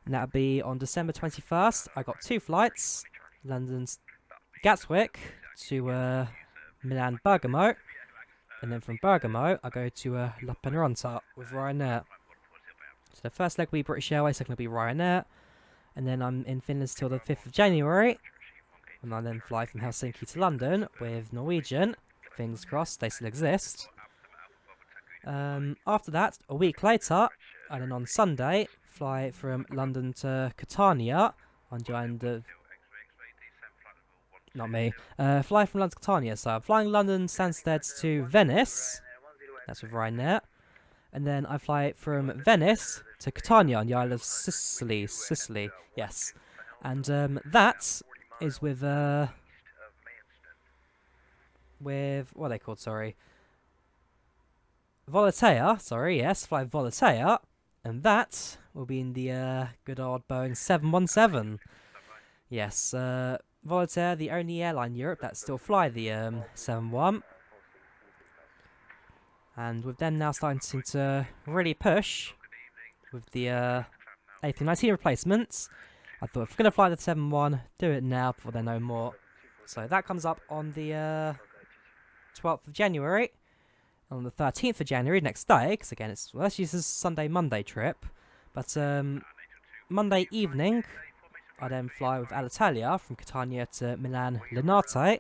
Speaker 1: and that'll be on December 21st. I got 2 flights, London's Gatwick to Milan Bergamo, and then from Bergamo I go to La Penranta with Ryanair. So the first leg will be British Airways, second will be Ryanair, and then I'm in Finland till the 5th of January, and I then fly from Helsinki to London with Norwegian. Fingers crossed they still exist. After that, a week later, and then on Sunday, fly from London to Catania. I'm joined not me. Fly from London to Catania. So I'm flying London Stansted to Venice. That's with Ryanair. And then I fly from Venice to Catania on the Isle of Sicily. Sicily, yes. And that is with what are they called? Sorry. Volotea, sorry, yes, fly Volotea, and that will be in the good old Boeing 717. Yes, Volotea, the only airline in Europe that still fly the 71. And with them now starting to really push with the A319 replacements, I thought if we're going to fly the 7-1, do it now before they know more. So that comes up on the 12th of January. On the 13th of January, next day, because again, actually this is Sunday-Monday trip. But Monday evening, I then fly with Alitalia from Catania to Milan Linate.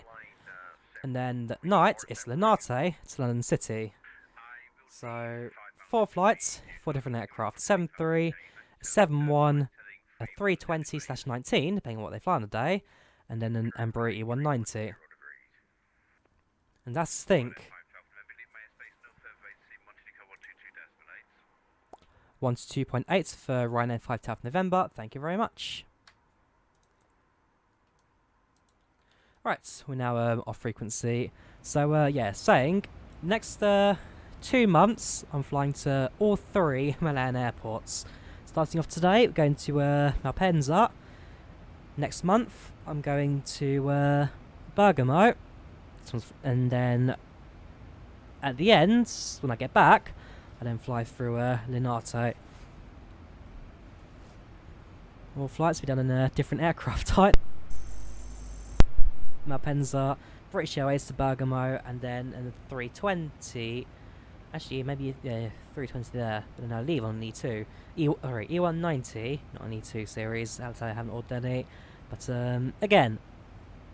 Speaker 1: And then at night, it's Linate to London City. So 4 flights, 4 different aircraft. 7-3, a 7-1, a 320/19, depending on what they fly on the day. And then an Embraer E190. And that's, I think, 122.8 for Ryanair 5 Alpha November. Thank you very much. Right, we're now off frequency. So, yeah, saying, next 2 months, I'm flying to all 3 Milan airports. Starting off today, we're going to Malpensa. Next month, I'm going to Bergamo. And then, at the end, when I get back, I then fly through Linate. All flights will be done in a different aircraft type. Malpensa, British Airways to Bergamo, and then in the 320. Actually, maybe 320 there, but then I'll leave on an E2. E190, not an E2 series. I haven't ordered any, but again,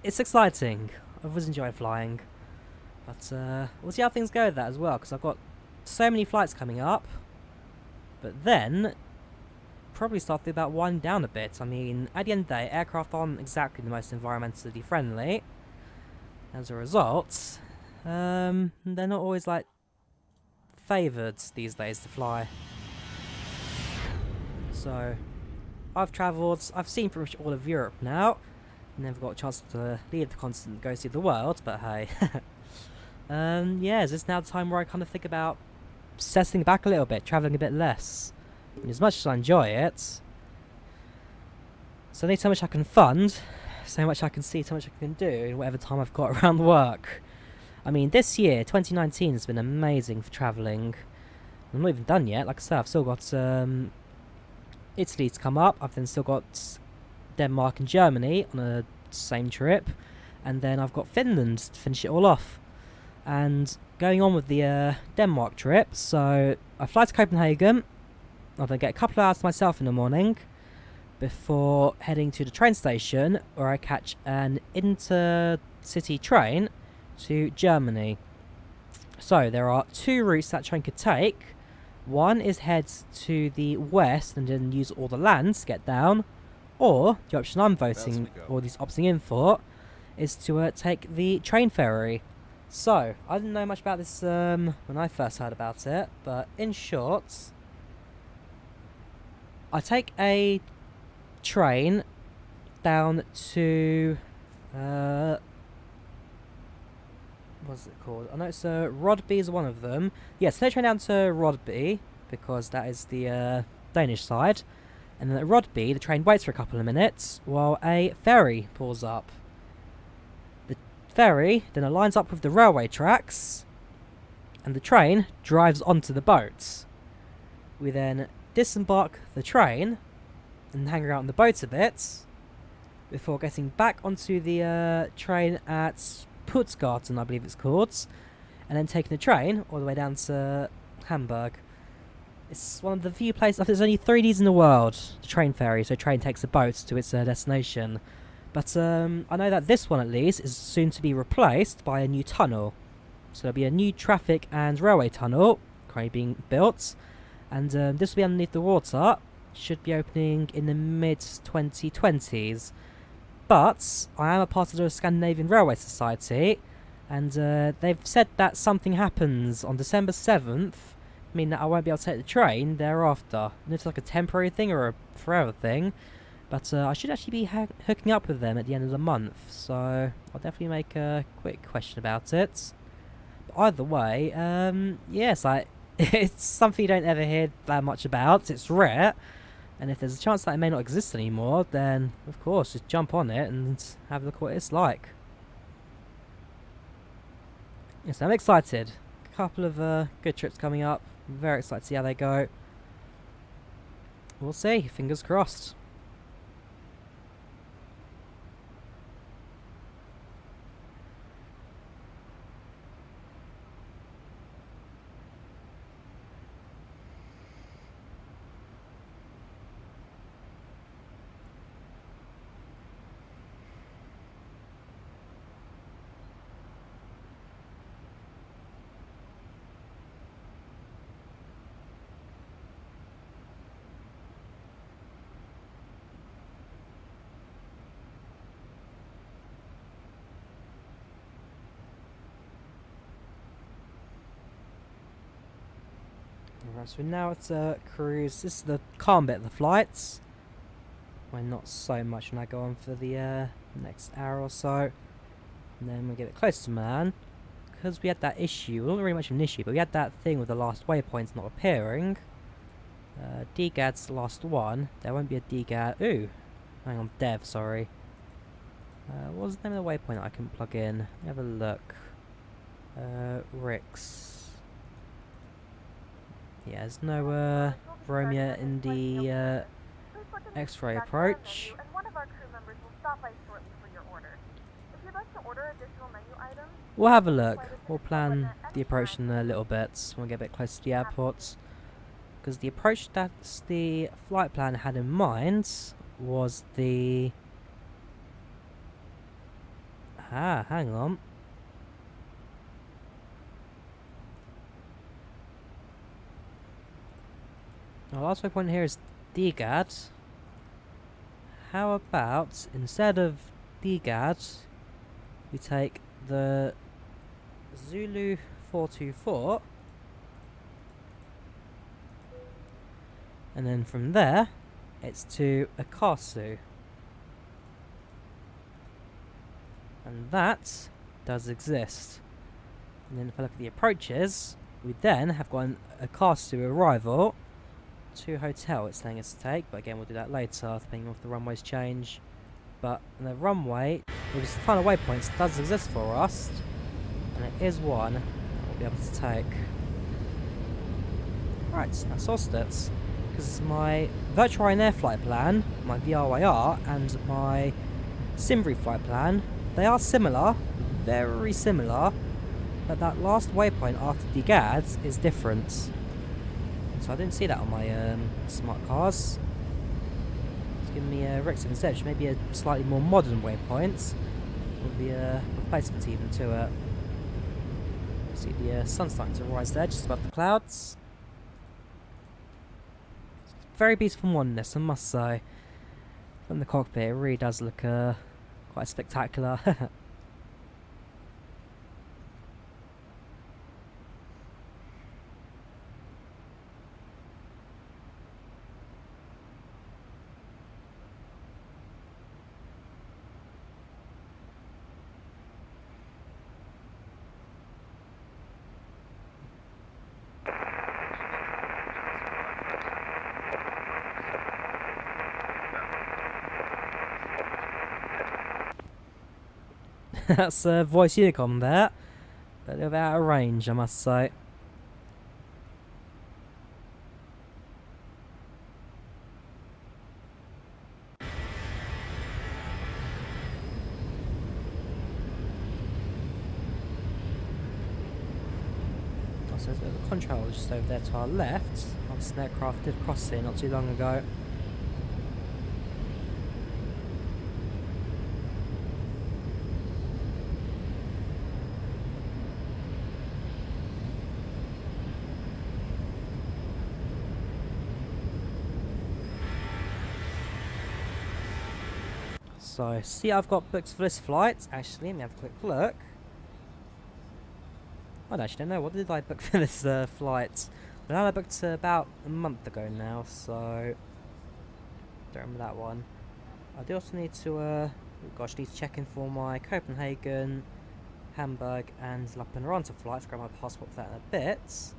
Speaker 1: it's exciting. I've always enjoyed flying, but we'll see how things go with that as well, because I've got so many flights coming up, but then probably start to about winding down a bit. I mean, at the end of the day, aircraft aren't exactly the most environmentally friendly. As a result, they're not always like favoured these days to fly. So, I've travelled, I've seen pretty much all of Europe now. Never got a chance to leave the continent and go see the world, but hey. Yeah, is this now the time where I kind of think about settling back a little bit, travelling a bit less? And as much as I enjoy it, so only so much I can fund, so much I can see, so much I can do in whatever time I've got around work. I mean, this year, 2019, has been amazing for travelling. I'm not even done yet. Like I said, I've still got Italy to come up. I've then still got Denmark and Germany on a same trip. And then I've got Finland to finish it all off. And going on with the Denmark trip, so I fly to Copenhagen. I'll then get a couple of hours to myself in the morning before heading to the train station, where I catch an intercity train to Germany. So there are 2 routes that train could take. One is head to the west and then use all the land to get down, or the option I'm voting, or at least opting in for, is to take the train ferry. So I didn't know much about this when I first heard about it, but in short, I take a train down to what's it called? I know it's Rodby is one of them. Yes, they train down to Rodby because that is the Danish side, and then at Rodby the train waits for a couple of minutes while a ferry pulls up. The ferry then aligns up with the railway tracks, and the train drives onto the boat. We then disembark the train and hang around the boat a bit before getting back onto the train at Putzgarten, I believe it's called, and then taking the train all the way down to Hamburg. It's one of the few places, there's only 3 of these in the world, the train ferry, so train takes a boat to its destination. But I know that this one at least is soon to be replaced by a new tunnel. So there'll be a new traffic and railway tunnel currently being built, and this will be underneath the water, should be opening in the mid-2020s. But I am a part of the Scandinavian Railway Society, and they've said that something happens on December 7th, meaning that I won't be able to take the train thereafter. And it's like a temporary thing or a forever thing, but I should actually be hooking up with them at the end of the month, so I'll definitely make a quick question about it. But either way, yes, it's something you don't ever hear that much about. It's rare. And if there's a chance that it may not exist anymore, then, of course, just jump on it and have a look at what it's like. Yes, I'm excited. A couple of good trips coming up. I'm very excited to see how they go. We'll see. Fingers crossed. Right, so we're now at cruise. This is the calm bit of the flights. Well, not so much when I go on for the next hour or so. And then we get it close to Milan. Because we had that issue, well, not really much of an issue, but we had that thing with the last waypoints not appearing. DGAD's the last one. There won't be a DGAD. Ooh! Hang on, dev, sorry. What was the name of the waypoint that I can plug in? Let me have a look. Rix. Yeah, there's no Romeo in the X-ray approach.
Speaker 5: And one of our crew members will stop by shortly for your order. If you'd like to order additional menu items,
Speaker 1: We'll have a look. We'll plan the approach in a little bit when we get a bit closer to the airport. Because the approach that the flight plan had in mind was the... hang on. Our last waypoint here is DGAD. How about, instead of DGAD, we take the Zulu 424, and then from there, it's to Akasu. And that does exist. And then if I look at the approaches, we then have got an Akasu arrival to hotel it's telling us to take, but again we'll do that later depending on if the runways change. But the runway, which is the final waypoints, does exist for us, and it is one that we'll be able to take. Right, that's Stansted. Because my virtual Ryanair flight plan, my VRYR, and my Simbury flight plan, they are similar, very similar, but that last waypoint after DGADs is different. So I didn't see that on my smart cars. It's giving me a Rix instead, which may be a slightly more modern waypoint, with the replacement even to it. See the sun starting to rise there, just above the clouds. Very beautiful morning this, I must say. From the cockpit, it really does look quite spectacular. That's a voice unicom there, but a little bit out of range, I must say. Also, there's a bit of a control just over there to our left. Obviously, an aircraft did cross here not too long ago. So, see, I've got books for this flight. Actually, let me have a quick look. I actually don't know. What did I book for this flight? Well, I booked about a month ago now, so don't remember that one. I do also need to, gosh, need to check in for my Copenhagen, Hamburg, and La Penaranta flights. Grab my passport for that in a bit.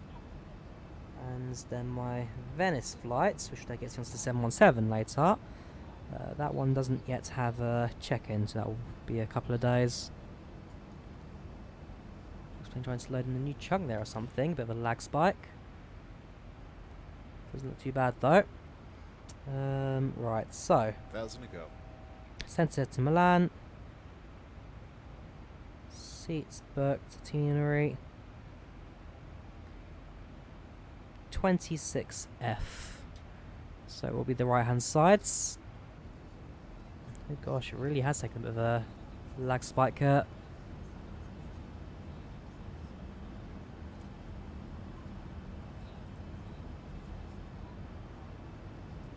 Speaker 1: And then my Venice flights, which I get onto the 717 later. That one doesn't yet have a check-in, so that will be a couple of days. Looks like I'm trying to load in a new chunk there or something. Bit of a lag spike. Doesn't look too bad though. Right, so
Speaker 7: 1,000 to go.
Speaker 1: Stansted to Milan. Seats booked. Itinerary 26F. So it will be the right-hand sides. Oh gosh, it really has taken a bit of a lag spike here.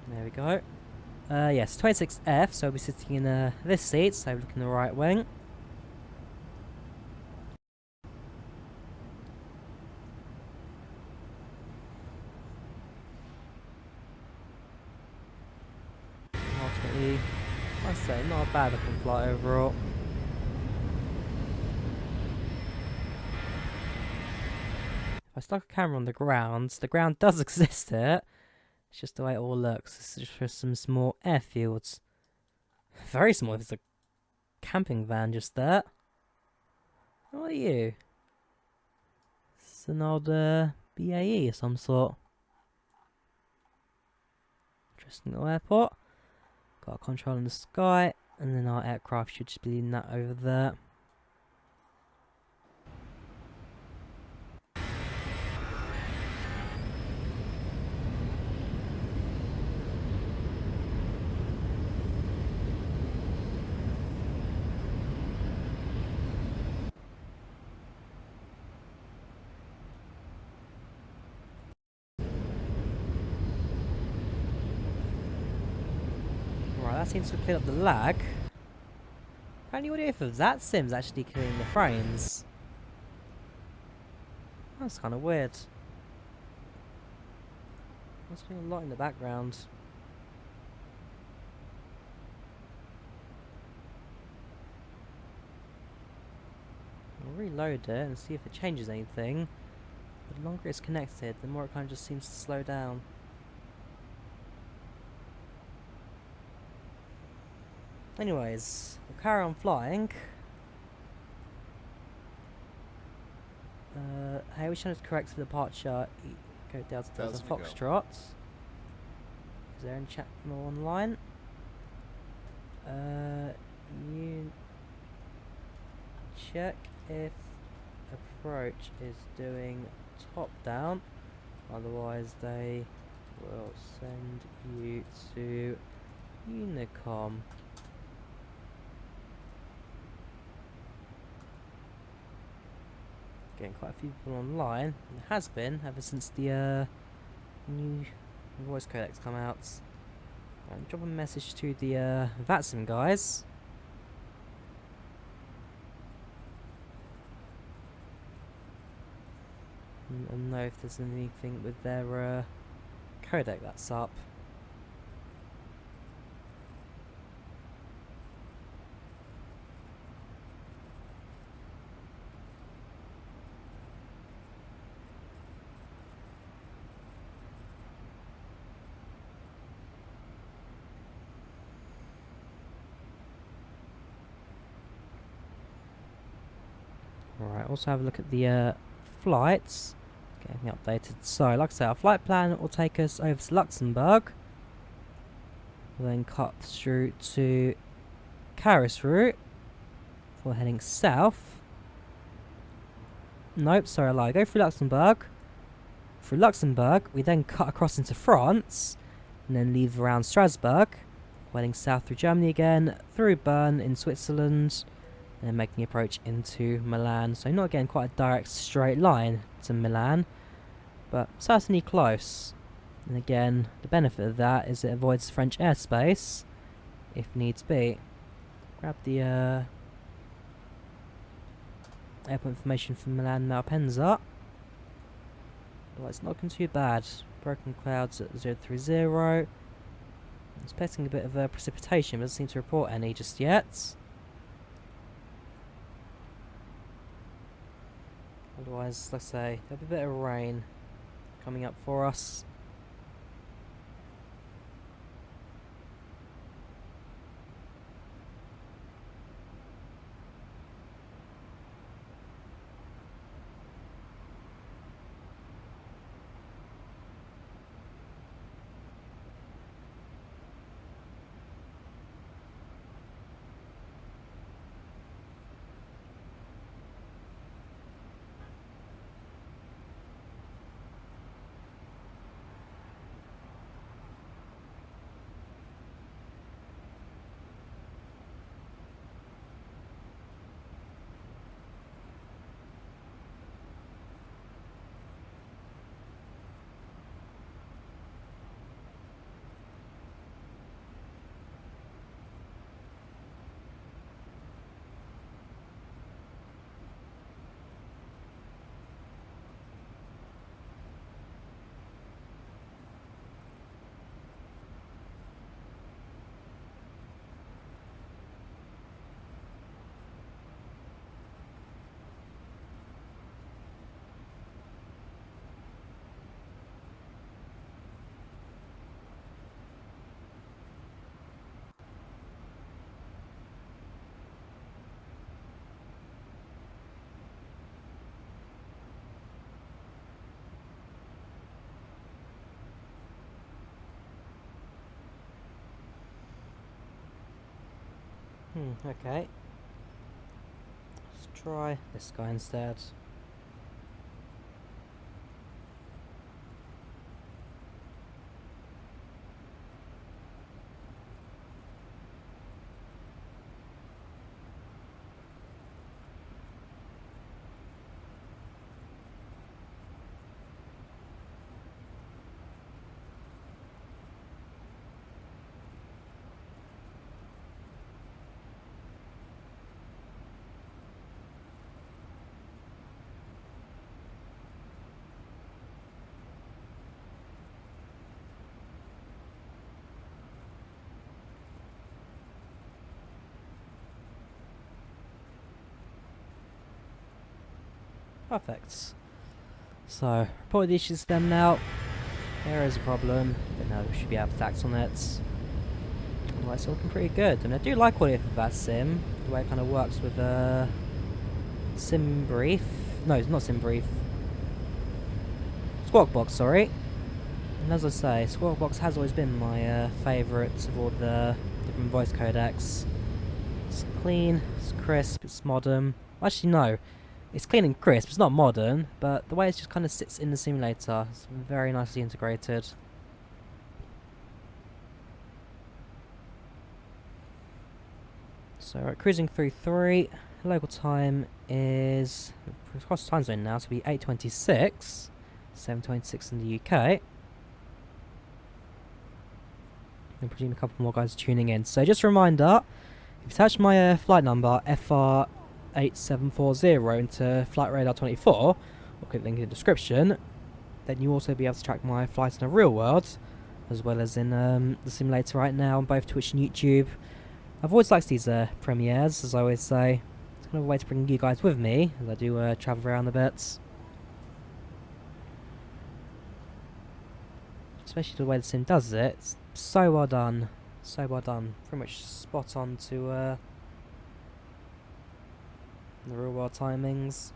Speaker 1: There we go. Yes, 26F, so I'll be sitting in this seat, so looking in the right wing. Ultimately, like I say, not a bad looking flight overall. If I stuck a camera on the ground does exist here. It's just the way it all looks. This is just some small airfields. Very small. There's a camping van just there. What are you? It's an old BAE of some sort. Interesting little airport. Got a control in the sky, and then our aircraft should just be leading that over there. Right, that seems to have cleared up the lag. Apparently audio for that sim's actually killing the frames. That's kind of weird. Must be a lot in the background. I'll reload it and see if it changes anything. The longer it's connected, the more it kind of just seems to slow down. Anyways, we'll carry on flying. Hey, which one is correct for the departure? Go Delta Delta
Speaker 7: 1000 to go.
Speaker 1: Foxtrot. Is there any chat more online? You check if approach is doing top down. Otherwise, they will send you to Unicom. Getting quite a few people online. It has been ever since the new voice codecs come out. Right, drop a message to the VATSIM guys. And know if there's anything with their codec that's up. Alright, also have a look at the flights. Getting updated. So, like I say, our flight plan will take us over to Luxembourg. We'll then cut through to Karlsruhe for heading south. Nope, sorry, I lied. Go through Luxembourg. Through Luxembourg, we then cut across into France, and then leave around Strasbourg, heading south through Germany again, through Bern in Switzerland, and then making the approach into Milan. So not again quite a direct straight line to Milan, but certainly close. And again, the benefit of that is it avoids French airspace, if needs be. Grab the airport information from Milan Malpensa. Well, it's not looking too bad. Broken clouds at 030. I'm expecting a bit of precipitation, but doesn't seem to report any just yet. Otherwise, let's say, there'll be a bit of rain coming up for us. Okay. Let's try this guy instead. Perfect. So, report the issues to them now. There is a problem, but now we should be able to act on it. Well, it's looking pretty good, and I do like what it of that sim, the way it kind of works with Sim Brief. No, it's not Sim Brief. Squawk Box, sorry. And as I say, Squawk Box has always been my favourite of all the different voice codecs. It's clean, it's crisp, it's modern. Actually, no. It's clean and crisp, it's not modern, but the way it just kind of sits in the simulator, it's very nicely integrated. So, right, cruising through 3, local time is, across the time zone now, so it'll be 8:26, 7:26 in the UK. I presume a couple more guys are tuning in. So just a reminder, if you attach my flight number FR8740 into Flight Radar 24, or click the link in the description, then you'll also be able to track my flights in the real world, as well as in the simulator right now on both Twitch and YouTube. I've always liked these premieres, as I always say. It's kind of a way to bring you guys with me, as I do travel around a bit. Especially the way the sim does it, it's so well done. So well done. Pretty much spot on to the real world timings.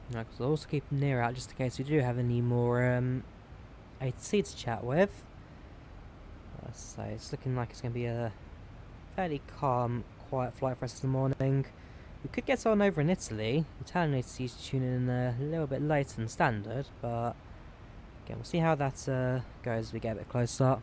Speaker 1: Because I'll also keep them near out just in case we do have any more ATC to chat with. So it's looking like it's going to be a fairly calm, quiet flight for us in the morning. We could get someone over in Italy. Italian ATC is tuning in a little bit later than standard, but again, we'll see how that goes as we get a bit closer.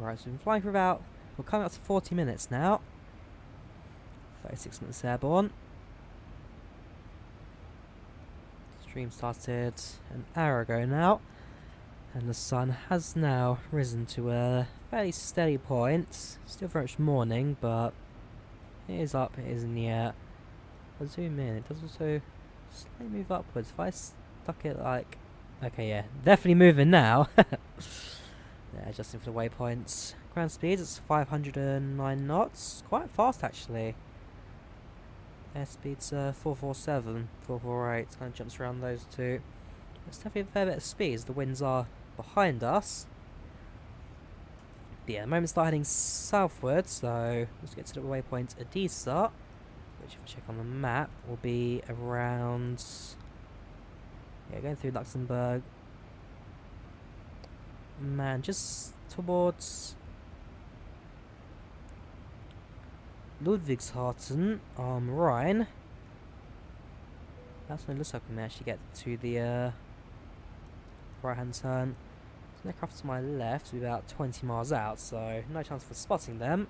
Speaker 1: Right, so we've been flying for about, we're coming up to 40 minutes now. 36 minutes airborne. Stream started an hour ago now, and the sun has now risen to a fairly steady point. Still very much morning, but it is up, it is in the air. If I zoom in, it does also slightly move upwards. If I stuck it like, okay, yeah, definitely moving now. Yeah, adjusting for the waypoints. Ground speed, it's 509 knots. Quite fast actually. Airspeed's 447, 448. It kind of jumps around those two. It's definitely a fair bit of speed as the winds are behind us. But yeah, the moment start heading southwards, so let's get to the waypoint Adisa, which if I check on the map will be around, yeah, going through Luxembourg. Man, just towards Ludwigshafen on Rhine. That's when it looks like we may actually get to the right hand turn. There's an aircraft to my left, will be about 20 miles out, so no chance for spotting them.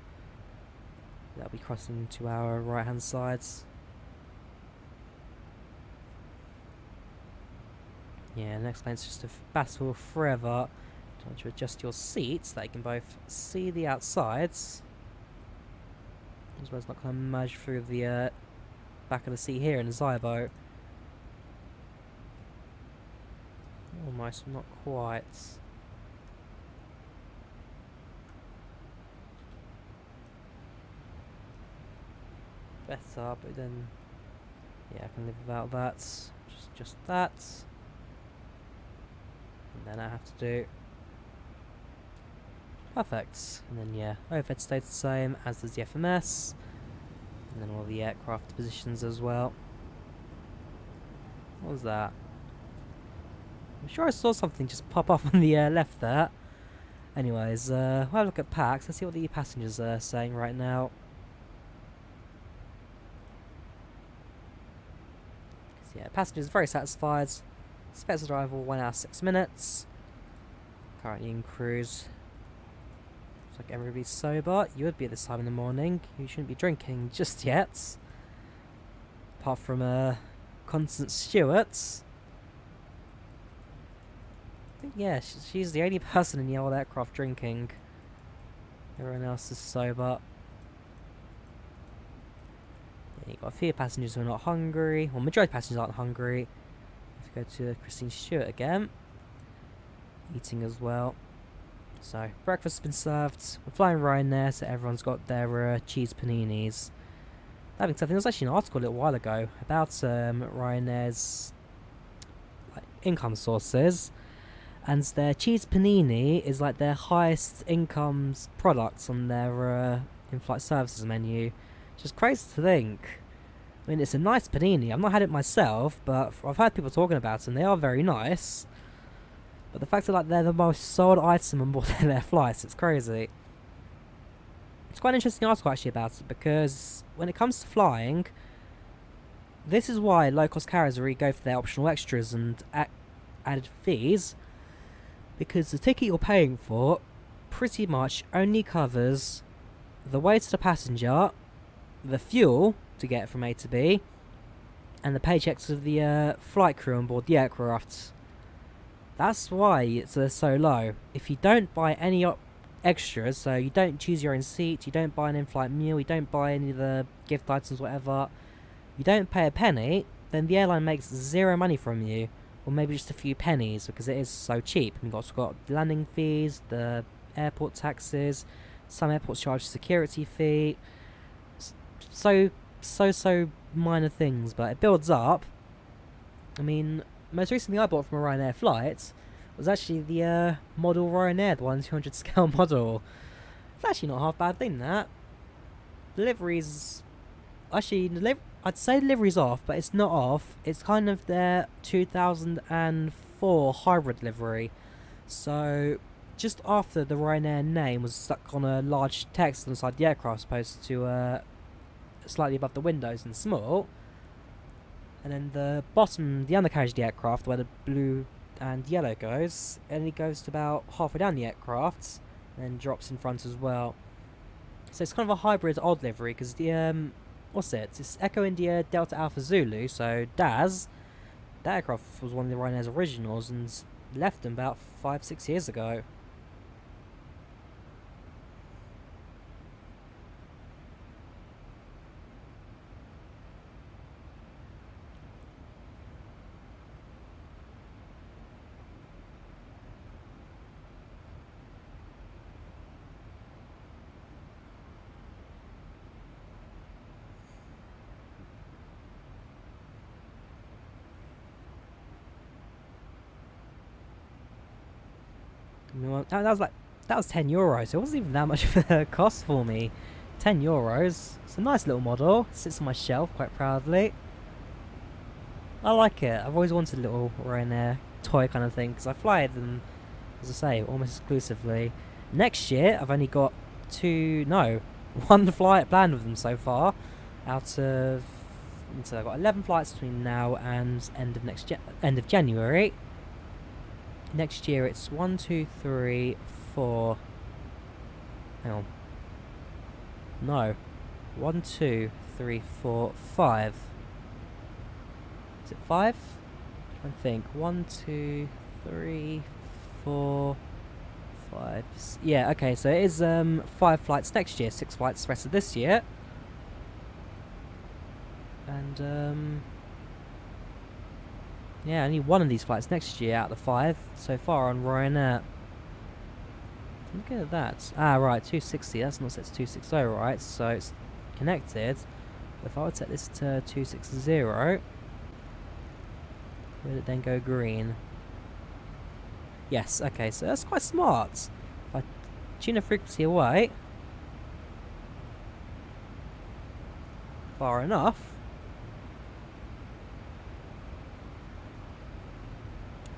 Speaker 1: They'll be crossing to our right hand sides. Yeah, the next plane's just a battle forever. Trying to adjust your seats so that you can both see the outsides, as well as not kind of merge through the back of the seat here in the Zibo. Almost, not quite. Better, but then, yeah, I can live without that. Just that. And then I have to do. Perfect. And then, yeah, overhead stays the same, as does the FMS. And then all the aircraft positions as well. What was that? I'm sure I saw something just pop up on the left there. Anyways, we'll have a look at packs. Let's see what the passengers are saying right now. So, yeah, passengers very satisfied. Expected arrival 1 hour 6 minutes. Currently in cruise. Looks like everybody's sober. You would be at this time in the morning. You shouldn't be drinking just yet. Apart from Constance Stewart. I think, yeah, she's the only person in the old aircraft drinking. Everyone else is sober. Yeah, you've got a few passengers who are not hungry. Well, majority of passengers aren't hungry. Let's go to Christine Stewart again. Eating as well. So, breakfast's been served. We're flying Ryanair, so everyone's got their cheese paninis. That being said, there was actually an article a little while ago about Ryanair's income sources, and their cheese panini is like their highest income products on their in-flight services menu. Which is crazy to think. I mean, it's a nice panini. I've not had it myself, but I've heard people talking about it, and they are very nice. But the fact that they're the most sold item on board their flights, it's crazy. It's quite an interesting article actually about it, because when it comes to flying, this is why low-cost carriers really go for their optional extras and added fees, because the ticket you're paying for pretty much only covers the way to the passenger, the fuel to get from A to B, and the paychecks of the flight crew on board the aircraft. That's why it's so low. If you don't buy any extras, so you don't choose your own seat, you don't buy an in-flight meal, you don't buy any of the gift items, whatever, you don't pay a penny, then the airline makes zero money from you, or maybe just a few pennies, because it is so cheap. You've also got landing fees, the airport taxes, some airports charge a security fee, so minor things, but it builds up. I mean, most recently I bought from a Ryanair flight was actually the model Ryanair, the 1/200 scale model. It's actually not a half bad thing, that. Deliveries, actually, I'd say delivery's off, but it's not off. It's kind of their 2004 hybrid delivery. So, just after the Ryanair name was stuck on a large text inside the aircraft, as opposed to slightly above the windows and small. And then the bottom, the undercarriage of the aircraft, where the blue and yellow goes, only goes to about halfway down the aircraft. then drops in front as well. So it's kind of a hybrid odd livery because the what's it? It's Echo India Delta Alpha Zulu. So Daz, that aircraft was one of the Ryanair's originals and left them about 5-6 years ago. That was €10, so it wasn't even that much of a cost for me. €10. It's a nice little model. It sits on my shelf quite proudly. I like it. I've always wanted a little Ryanair toy kind of thing because I fly them, as I say, almost exclusively. Next year, I've only got one flight planned with them so far. So I've got 11 flights between now and end of January. Next year it's 1, 2, 3, 4. Hang on. No. 1, 2, 3, 4, 5. Is it 5? I'm trying to think. 1, 2, 3, 4, 5. Yeah, okay, so it is 5 flights next year, 6 flights the rest of this year. And yeah, only one of these flights next year out of the 5 so far on Ryanair. Look at that. Ah, right, 260. That's not set to 260, right? So it's connected. If I would set this to 260, would it then go green? Yes, okay, so that's quite smart. If I tune the frequency away far enough.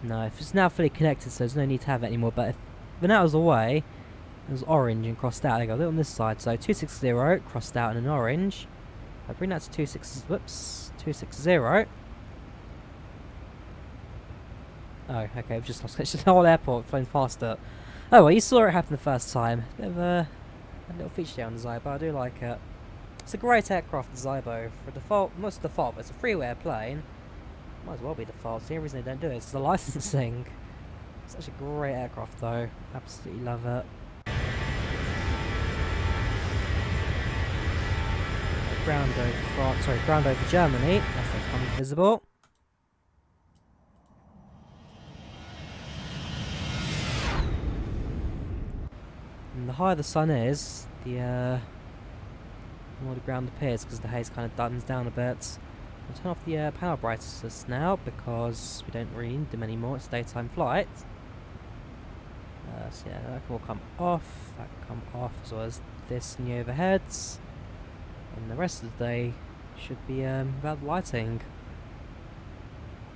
Speaker 1: No, if it's now fully connected, so there's no need to have it anymore. But if the net was away, it was orange and crossed out. There you go, look on this side. So 260 crossed out in an orange. I bring that to 260. Oh, okay, we've just lost the whole airport flown faster. Oh well, you saw it happen the first time. Bit of a little feature there on the Zibo. I do like it. It's a great aircraft, the Zibo. For default, not just default, but it's a freeway airplane. Might as well be default. The only reason they don't do it is the licensing. Such a great aircraft though. Absolutely love it. Ground over France, sorry, ground over Germany. That's becoming visible. And the higher the sun is, the more the ground appears because the haze kind of dumbs down a bit. I'll turn off the power brightness now because we don't really need them anymore. It's daytime flight. So yeah, that can all come off. That can come off as well as this in the overheads. And the rest of the day should be without lighting.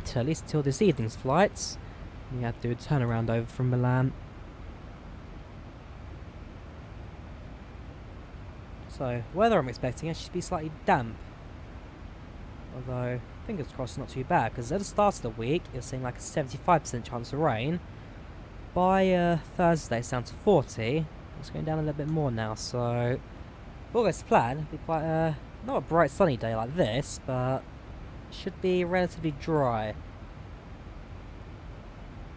Speaker 1: So at least until this evening's flights. We have to do a turnaround over from Milan. So weather I'm expecting actually to be slightly damp. Although, fingers crossed, not too bad, because at the start of the week, it was saying like a 75% chance of rain. By Thursday, it's down to 40. It's going down a little bit more now, so if all goes to plan, it'll be quite not a bright sunny day like this, but it should be relatively dry.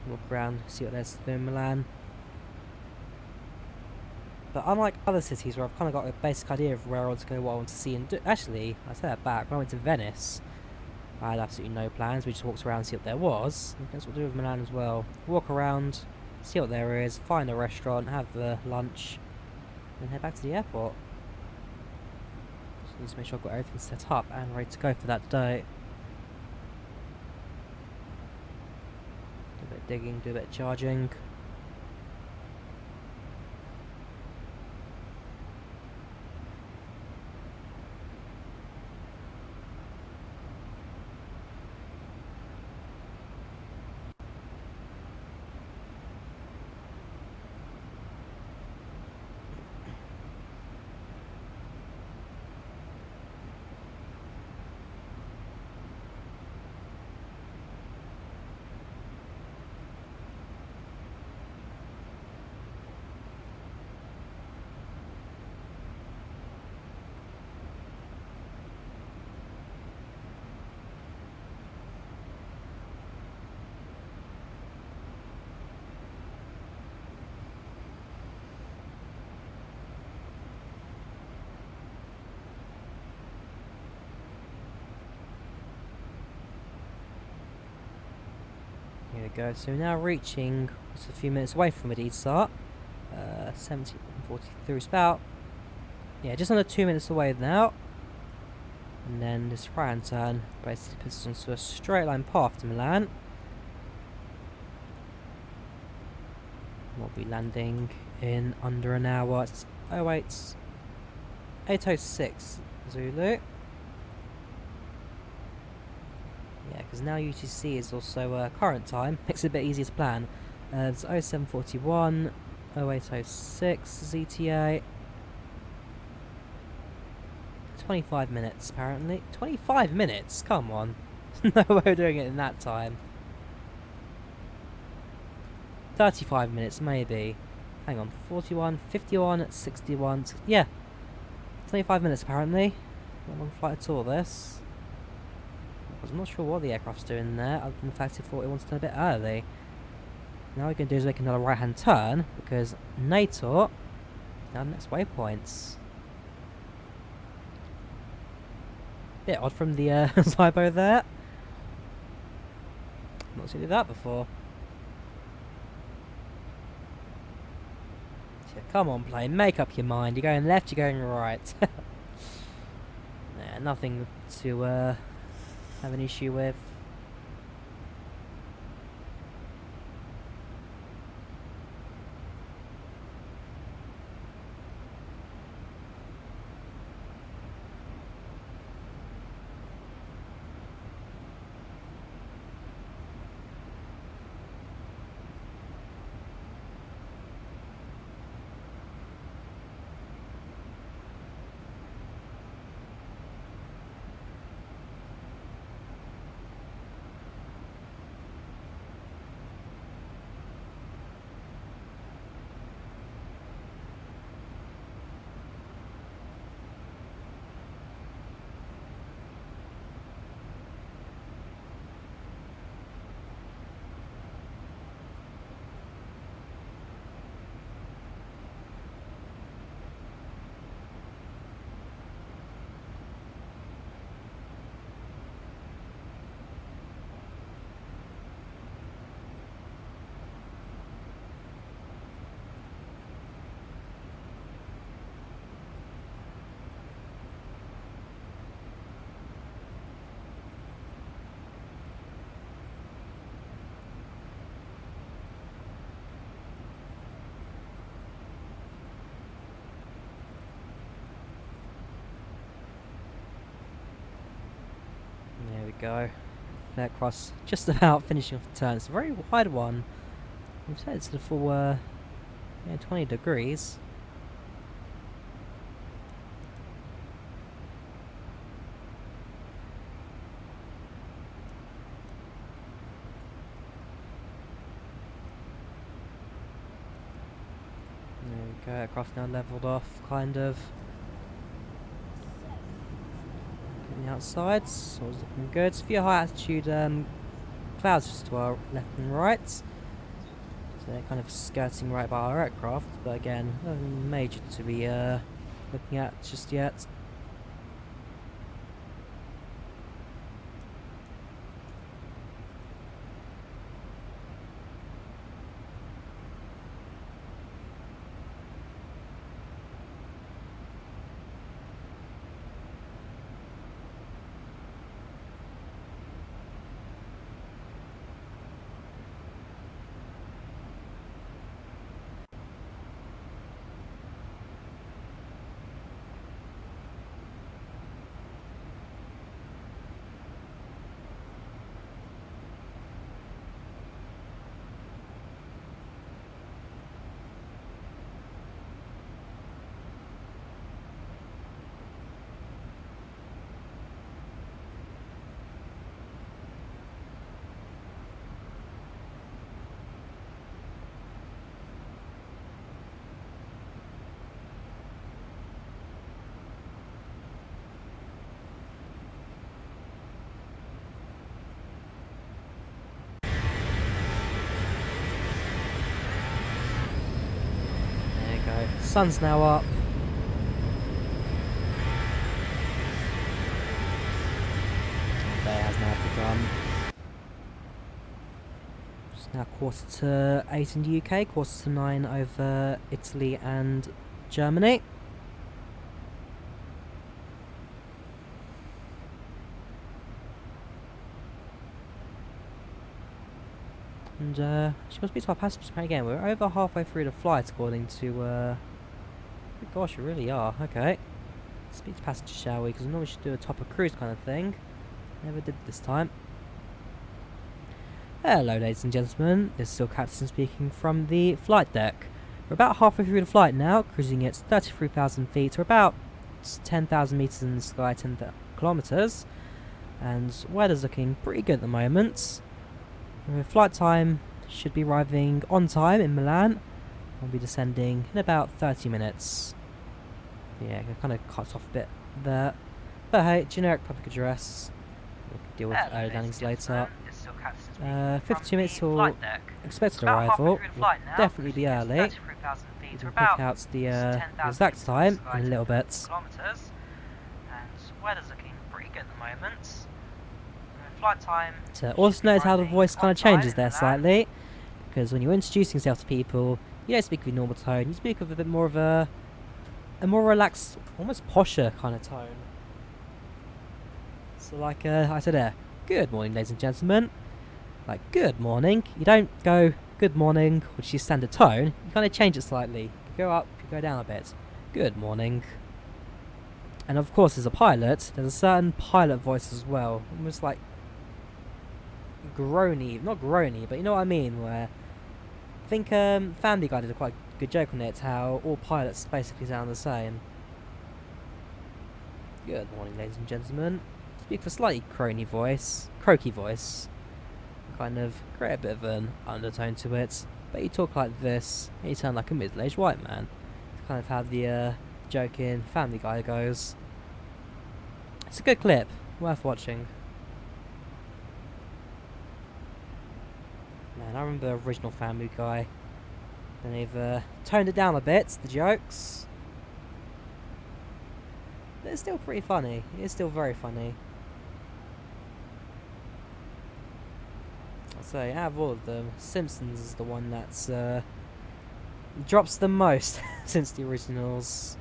Speaker 1: Walk around, see what there's to do in Milan. But unlike other cities where I've kind of got a basic idea of where I want to go, what I want to see and do. Actually, I say that back. When I went to Venice, I had absolutely no plans. We just walked around and see what there was. And that's what we'll do with Milan as well. Walk around, see what there is, find a restaurant, have the lunch, and head back to the airport. Just need to make sure I've got everything set up and ready to go for that day. Do a bit of digging, do a bit of charging. go. So we're now reaching just a few minutes away from Medid start. 17:43. It's about, yeah, just under 2 minutes away now. And then this right hand turn basically puts us onto a straight line path to Milan. We'll be landing in under an hour. It's 8:06 Zulu. Yeah, because now UTC is also current time. Makes it a bit easier to plan. It's 0741, 0806 ZTA. 25 minutes apparently. 25 minutes? Come on. No way we're doing it in that time. 35 minutes maybe. Hang on. 41, 51, 61. Yeah. 25 minutes apparently. Not a long flight at all this. I'm not sure what the aircraft's doing there, other than the fact it thought it wanted to turn a bit early. Now what we're going to do is make another right hand turn, because NATO now next waypoints. Bit odd from the Zibo there. Not seen that before. So come on plane, make up your mind. You're going left, you're going right. Nah, nothing to have an issue with. There we go. Flare cross just about finishing off the turn. It's a very wide one. We've set it to the full 20 degrees. There we go, aircraft now levelled off, kind of. The outside, so it's looking good. A few high altitude clouds just to our left and right, so they're kind of skirting right by our aircraft, but again, nothing major to be looking at just yet. Sun's now up. Day has now begun. Just Now 8:15 in the UK, 9:15 over Italy and Germany. And she will speak to our passengers again. We're over halfway through the flight according to oh gosh, we really are. Okay. Speak to passengers, shall we? Because we normally should do a top of cruise kind of thing. Never did this time. Hello ladies and gentlemen, this is still Captain speaking from the flight deck. We're about halfway through the flight now, cruising at 33,000 feet, or about 10,000 metres in the sky, 10 kilometres. And weather's looking pretty good at the moment. Flight time should be arriving on time in Milan. We'll be descending in about 30 minutes. Yeah, it kind of cuts off a bit there. But hey, generic public address. We'll deal with early landings later. 52 minutes till expected arrival. We'll definitely be early. We can pick out the exact time in a little bit.
Speaker 9: And weather's looking pretty good at the moment. Flight time.
Speaker 1: Also notice how the voice kind of changes there slightly, because when you're introducing yourself to people, you don't speak with your normal tone. You speak with a bit more of a more relaxed, almost posher kind of tone. So like I said there, good morning ladies and gentlemen. Like good morning. You don't go good morning, which is your standard tone. You kind of change it slightly. You go up, you go down a bit. Good morning. And of course as a pilot, there's a certain pilot voice as well. Almost like groany, not groany, but you know what I mean, where I think Family Guy did a quite good joke on it, how all pilots basically sound the same. Good morning ladies and gentlemen. Speak for a slightly croaky voice, kind of create a bit of an undertone to it, but you talk like this and you sound like a middle-aged white man. It's kind of how the joke in Family Guy goes. It's a good clip, worth watching. Man, I remember the original Family Guy. Then they've toned it down a bit, the jokes. But it's still pretty funny. It is still very funny. I'll say, out of all of them, Simpsons is the one that's drops the most since the originals.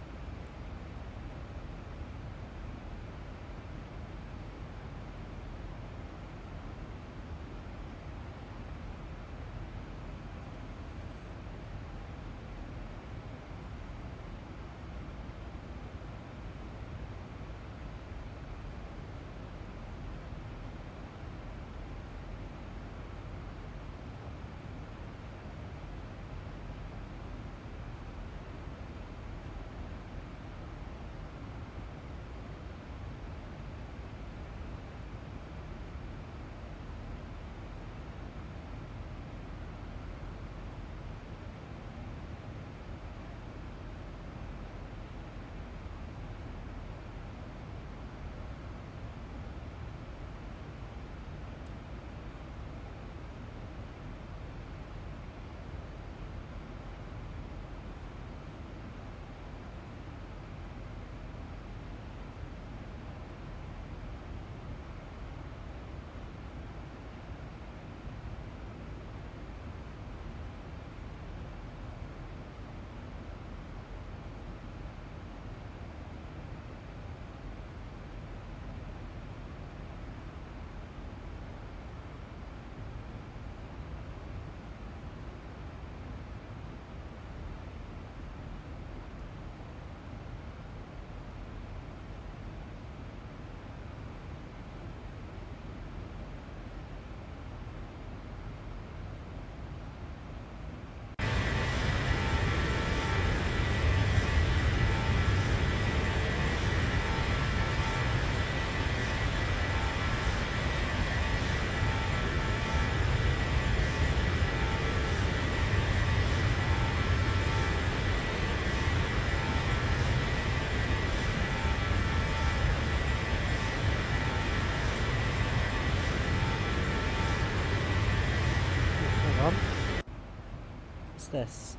Speaker 1: This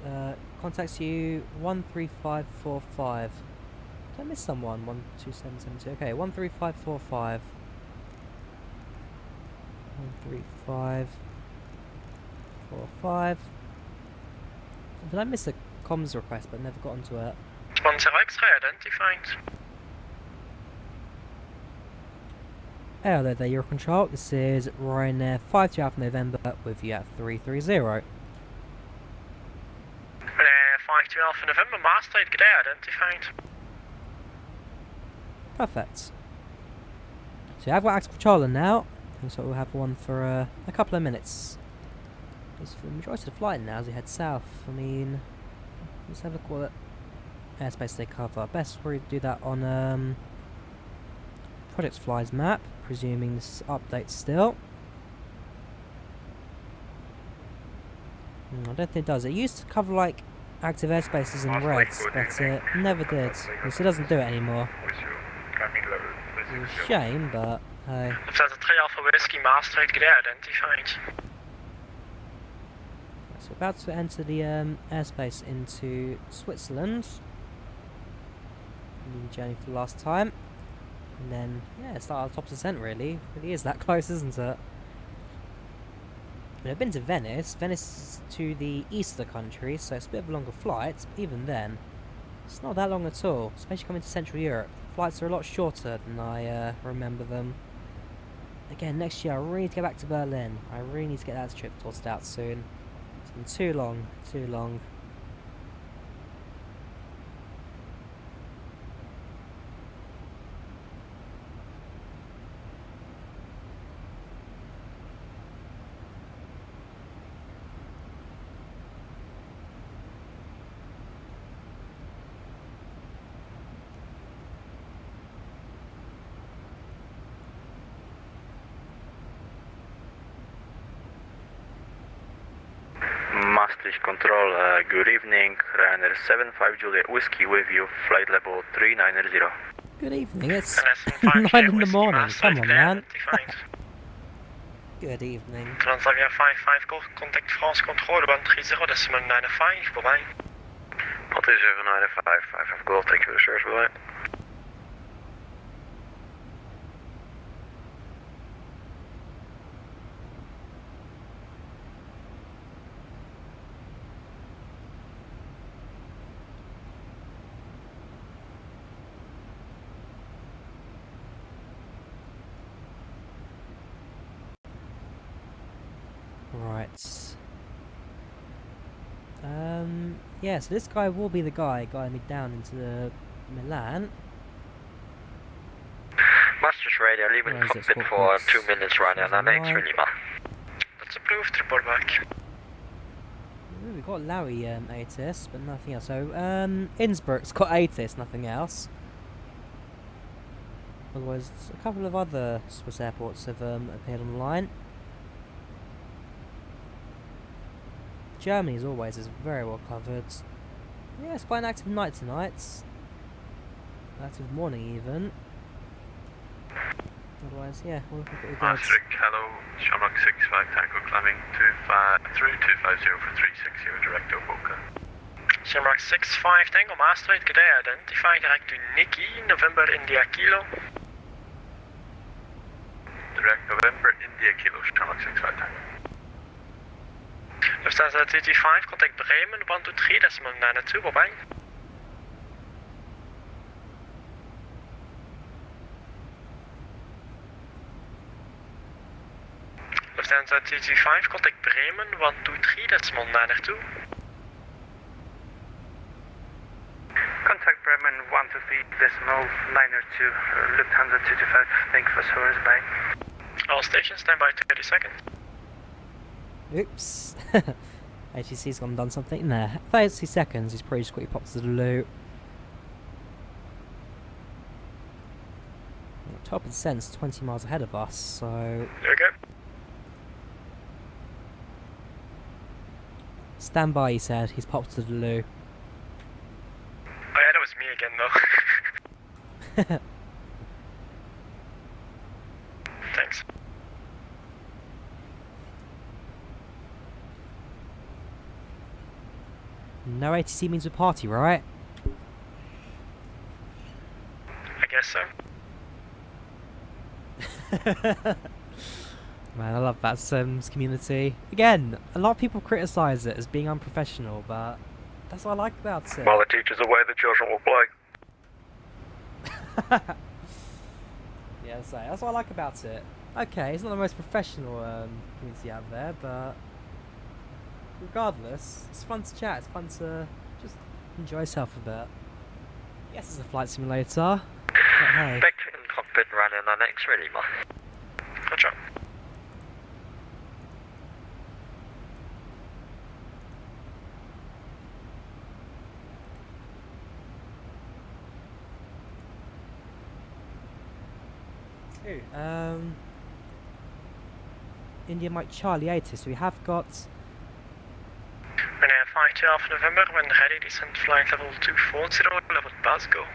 Speaker 1: contacts you 13545. Did I miss someone? 12772. Okay, 13545. 4-5. Did I miss a comms request but never got onto it?
Speaker 4: 10 X-ray identified.
Speaker 1: Hello there, your control. This is Ryanair 52 Alpha November with you at 330.
Speaker 4: Ryanair 52 Alpha November, Maastricht, good day, identified.
Speaker 1: Perfect. So I've got active controller now, and so we'll have one for a couple of minutes. It's for the majority of the flight now as we head south. I mean, let's have a look what airspace they cover. Best we do that on Project Fly's map, presuming this updates still. I don't think it does. It used to cover like active airspaces in reds, but it never did. So it doesn't do it anymore. It's a shame, but hey.
Speaker 4: Lufthansa 3 Alpha Whiskey, Maastricht, good day, identified.
Speaker 1: So we're about to enter the airspace into Switzerland. The journey for the last time. And then, yeah, start our top descent really. It really is that close, isn't it? I mean, I've been to Venice. Venice is to the east of the country, so it's a bit of a longer flight, but even then, it's not that long at all, especially coming to Central Europe. Flights are a lot shorter than I remember them. Again, next year I really need to get back to Berlin. I really need to get that trip sorted out soon. It's been too long, too long.
Speaker 8: Maastricht Control, good evening. Ryanair 75 Juliet Whiskey with you, flight level 390.
Speaker 1: Good evening, it's 9 in the morning, come on man. Good evening.
Speaker 4: Transavia 55, contact France Control, 130.95, bye-bye.
Speaker 8: 130.95, have gold, thank you for the search, bye-bye.
Speaker 1: Right. Yeah, so this guy will be the guy guiding me down into the Milan.
Speaker 8: Maastricht radio, leaving
Speaker 1: Where is it?
Speaker 8: cockpit for 2 minutes, Ryanair 98
Speaker 1: Right.
Speaker 8: Lima.
Speaker 4: That's approved, report back.
Speaker 1: Ooh, we've got Lowy ATIS, but nothing else. So, Innsbruck's got ATIS, nothing else. Otherwise, a couple of other Swiss airports have appeared on the line. Germany, as always, is very well covered. Yeah, it's quite an active night tonight. Active morning, even. Otherwise, yeah, we'll look at the goods.
Speaker 8: Maastricht, hello, Shamrock 65 Tango climbing through 250 for 360 direct to Boca.
Speaker 4: Shamrock 65 Tango Maastricht, good day, identify direct to Nikki, November India Kilo.
Speaker 8: Direct November India Kilo, Shamrock 65 Tango.
Speaker 4: Lufthansa 35, contact Bremen, 123.92, bye-bye. Lufthansa 35, contact Bremen, 123.92.
Speaker 3: Contact Bremen 123.92, Lufthansa 225, thank you for service, bye.
Speaker 4: All stations, stand by 30 seconds.
Speaker 1: Oops. ATC's gone and done something there. 30 seconds, he's pretty just quickly popped to the loot. Top of the sense, 20 miles ahead of us, so...
Speaker 4: You okay?
Speaker 1: Stand by, he said. He's popped to the loo.
Speaker 4: Oh yeah, that was me again though. Thanks.
Speaker 1: No ATC means a party, right?
Speaker 4: I guess so.
Speaker 1: Man, I love that Sims community. Again, a lot of people criticise it as being unprofessional, but that's what I like about it.
Speaker 8: While the teacher's away, the children will play.
Speaker 1: Yeah, that's what I like about it. Okay, it's not the most professional community out there, but regardless, it's fun to chat. It's fun to just enjoy yourself a bit. Yes, it's a flight simulator. But hey.
Speaker 8: Back in cockpit, running on X ready, ma. Roger.
Speaker 1: India Mike Charlie 80, so we have got
Speaker 8: Ryanair 512 November, when ready, descend flight level 240, level Glasgow.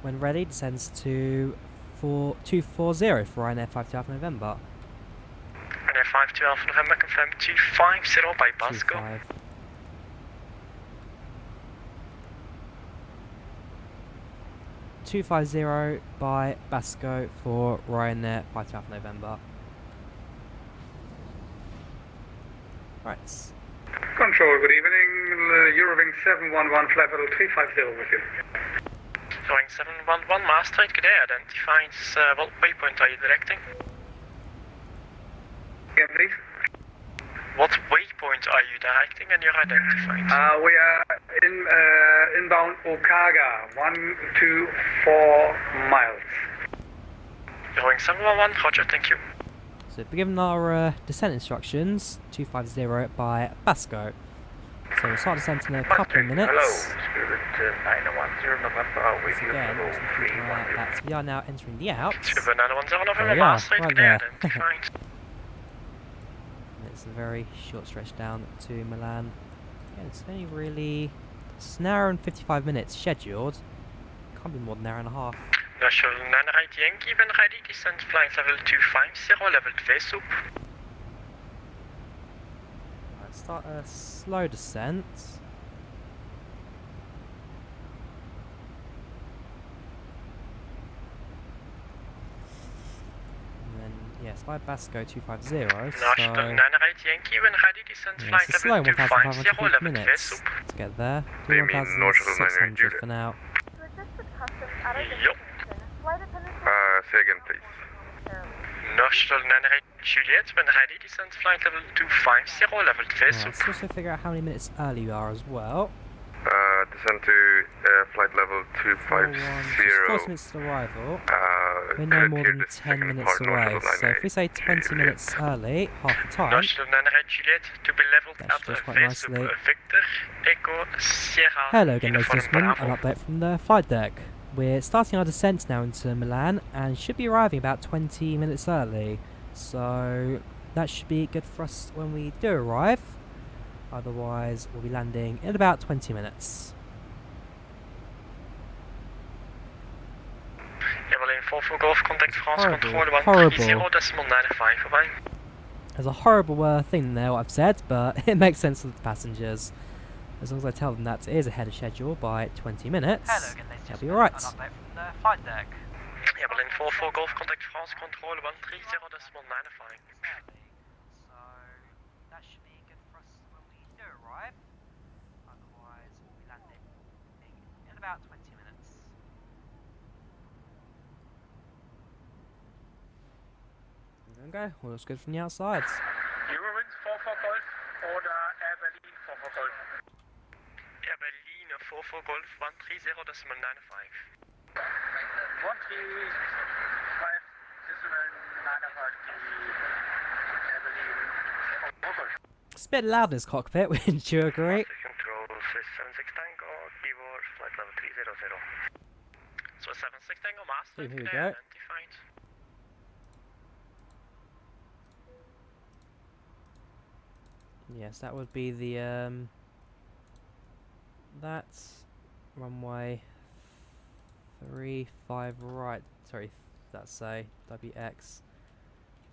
Speaker 1: when ready, descends to 240 for Ryanair 512 November.
Speaker 8: Ryanair 512 November, confirm 250 by Glasgow.
Speaker 1: 25. .250 by Basco for Ryanair 512 November. Right.
Speaker 3: Control, good evening. Eurowing 711 flight level 350 with you.
Speaker 8: Going 711, Maastricht, good day, identifies what waypoint are you directing?
Speaker 3: Again, please.
Speaker 8: What waypoint are you directing and you're identified?
Speaker 3: We are inbound Okaga, 124 miles.
Speaker 8: Going 711, roger, thank you.
Speaker 1: So we're given our descent instructions, 250 by Basco. So we'll start descent in a couple of minutes.
Speaker 8: Hello, Spirit 910 November, with you
Speaker 1: Again,
Speaker 8: level
Speaker 1: just keep an eye out that we are now entering the Alps.
Speaker 8: Spirit 910
Speaker 1: There
Speaker 8: November,
Speaker 1: we are,
Speaker 8: Maastricht,
Speaker 1: right
Speaker 8: good day,
Speaker 1: there.
Speaker 8: identified.
Speaker 1: It's a very short stretch down to Milan. Yeah, it's only really... It's an hour and 55 minutes scheduled. Can't be more than an hour and a half.
Speaker 8: National 9 Yankee, when ready, descend flight level 250, level 2 soup.
Speaker 1: Right, start a slow descent. And then, yes, by Basco 250,
Speaker 8: National 9
Speaker 1: so...
Speaker 8: Yankee, when ready, descend
Speaker 1: Yeah,
Speaker 8: flight
Speaker 1: it's a slow
Speaker 8: level 250,
Speaker 1: 1,500
Speaker 8: level 2
Speaker 1: minutes
Speaker 8: soup.
Speaker 1: to get there.
Speaker 8: They mean National 9
Speaker 1: 1,600 for now.
Speaker 5: To assist with customs at our
Speaker 8: Yup.
Speaker 5: destination, flight attendants
Speaker 8: Say again, please. National 9 Juliet, when ready, descend flight level 250, level 2
Speaker 1: Right,
Speaker 8: soup.
Speaker 1: let's also figure out how many minutes early you are as well.
Speaker 8: Descend to flight level 250.
Speaker 1: 40 minutes to arrival. We're no more than 10 minutes away. So if we say 20 minutes early, half the time,
Speaker 8: National 9 Juliet, to be leveled
Speaker 1: that should
Speaker 8: at
Speaker 1: just quite
Speaker 8: V
Speaker 1: nicely.
Speaker 8: soup, Victor, Echo, Sierra.
Speaker 1: Hello again, ladies and
Speaker 8: Uniform
Speaker 1: gentlemen,
Speaker 8: Bravo.
Speaker 1: an update from the flight deck. We're starting our descent now into Milan and should be arriving about 20 minutes early. So that should be good for us when we do arrive. Otherwise, we'll be landing in about 20 minutes.
Speaker 8: Evelyn 4 for Golf, contact France,
Speaker 1: Horrible,
Speaker 8: control
Speaker 1: horrible.
Speaker 8: 130.95, bye.
Speaker 1: There's a horrible thing there what I've said, but it makes sense to the passengers. As long as I tell them that it is ahead of schedule by 20 minutes,
Speaker 9: Hello again, ladies
Speaker 1: they'll
Speaker 9: and
Speaker 1: be
Speaker 9: gentlemen,
Speaker 1: alright.
Speaker 9: an update from the flight deck.
Speaker 8: Evelyn 4 for Golf, contact France, control 130.95.
Speaker 9: So that should be good for us when we do arrive. Otherwise, we'll be landing in about 20 minutes.
Speaker 1: There we go, all looks good from the outside.
Speaker 3: Eurowings 4 for Golf, order Air Berlin 4 for Golf.
Speaker 8: Air Berlin 4 for Golf, 130.95.
Speaker 3: 135.95 Air Berlin 4 for Golf.
Speaker 1: It's a bit loud in this cockpit, wouldn't you agree?
Speaker 8: Control 76 Tango, Keyboard, flight level 300. So 76 Tango, Master,
Speaker 1: Here we
Speaker 8: clear,
Speaker 1: go.
Speaker 8: identified.
Speaker 1: Yes, that would be the that's runway 35 right. Sorry, that's a WX.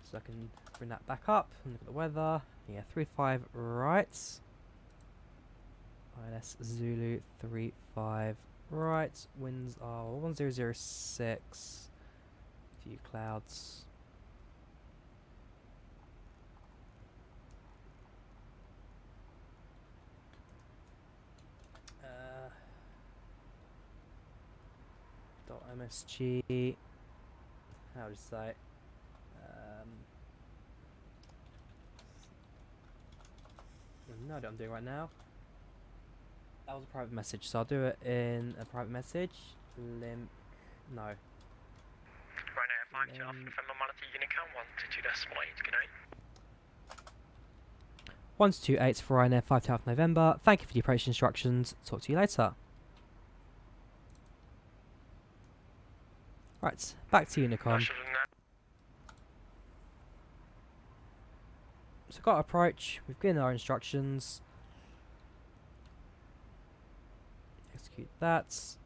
Speaker 1: So I can bring that back up and look at the weather. Yeah, 35 right. ILS Zulu 35 right. Winds are 1006. Few clouds. .msg. How would you say? No, what I'm doing right now. That was a private message, so I'll do it in a private message. Limp. No.
Speaker 8: Ryanair 52 Alpha November Monitor Unicam 122.8, good night.
Speaker 1: 1228 for Ryanair 5 Alpha November. Thank you for the approach instructions. Talk to you later. Right, back to Unicom. So got approach, we've given our instructions. Execute that.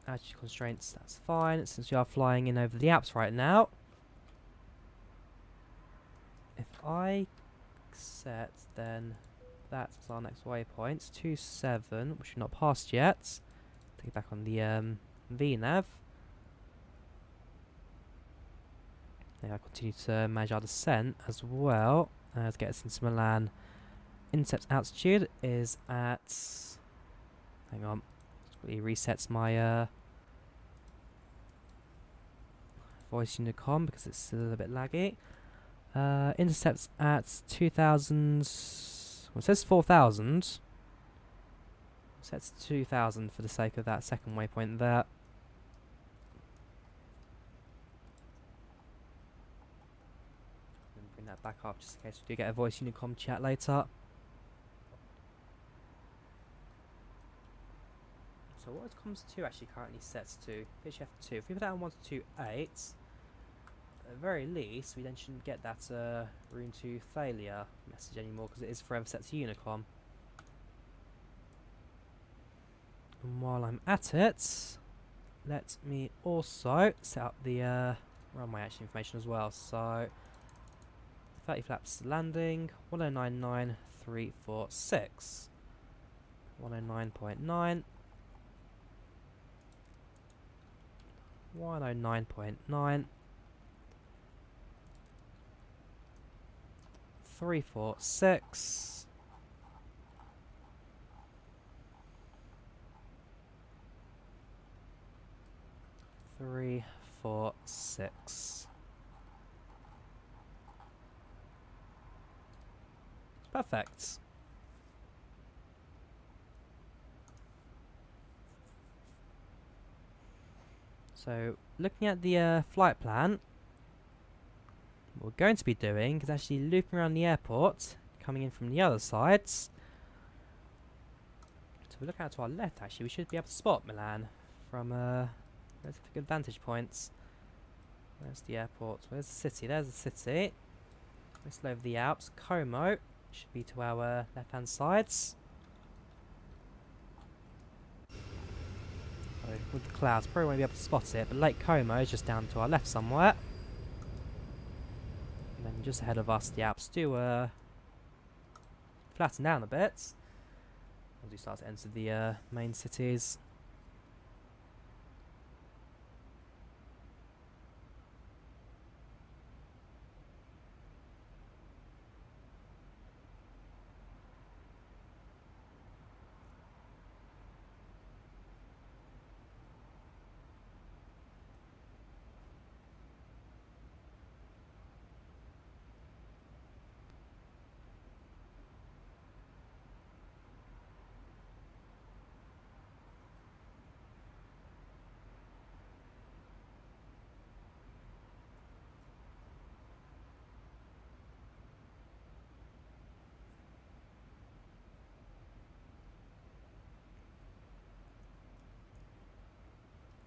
Speaker 1: Attitude constraints, that's fine, since we are flying in over the Alps right now. If I set, then that's our next waypoint, 27, which we've not passed yet. Take it back on the VNav. Yeah, I'll continue to manage our descent as well. To get us into Milan. Intercept altitude is at... Hang on. It resets my voice unicom because it's still a little bit laggy. Intercepts at 2,000... Well, it says 4,000. Sets 2,000 for the sake of that second waypoint there. Bring that back up just in case we do get a voice unicom chat later. So what is comms 2 actually currently sets to? Pitch F2. If we put that on 1228, at the very least we then shouldn't get that room 2 failure message anymore because it is forever set to unicom. And while I'm at it, let me also set up the runway action information as well. So 30 flaps landing, 1099.346. 109.9. 109.9. 346. 346. Perfect. So, looking at the flight plan, what we're going to be doing is actually looping around the airport, coming in from the other side. So, we're looking out to our left actually, we should be able to spot Milan from relatively good vantage points. Where's the airport? Where's the city? There's the city. Let's over the Alps. Como should be to our left hand sides. So with the clouds, probably won't be able to spot it, but Lake Como is just down to our left somewhere. And then just ahead of us, the Alps do flatten down a bit as we start to enter the main cities.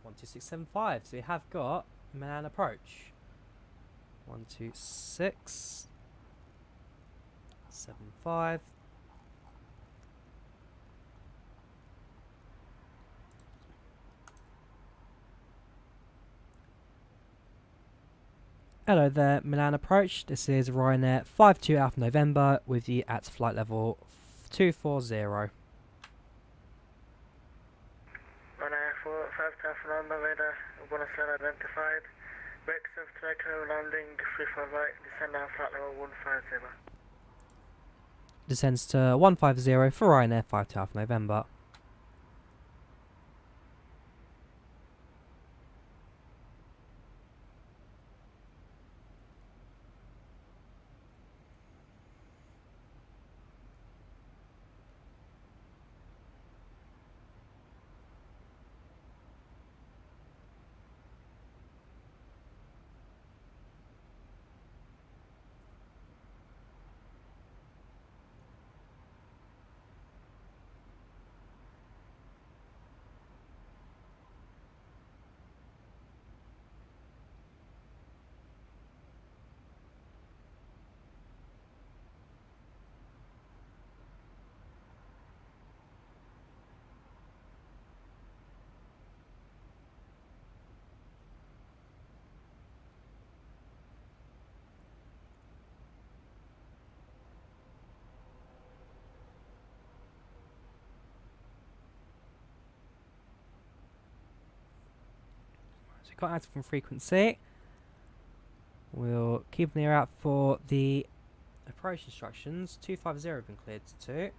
Speaker 1: One, 2, 6, 7, 5. So we have got Milan approach. 1, 2, 6, 7, 5. Hello there, Milan approach. This is Ryanair 52 Alpha November with you at flight level 240.
Speaker 8: Ryanair 5 Alpha November radar, bonus cell identified. Rex of Draco landing, free for right, descend down flight level 150.
Speaker 1: Descends to 150 for Ryanair 52 Alpha November. got active from frequency. We'll keep an ear out for the approach instructions. 250 have been cleared to 2.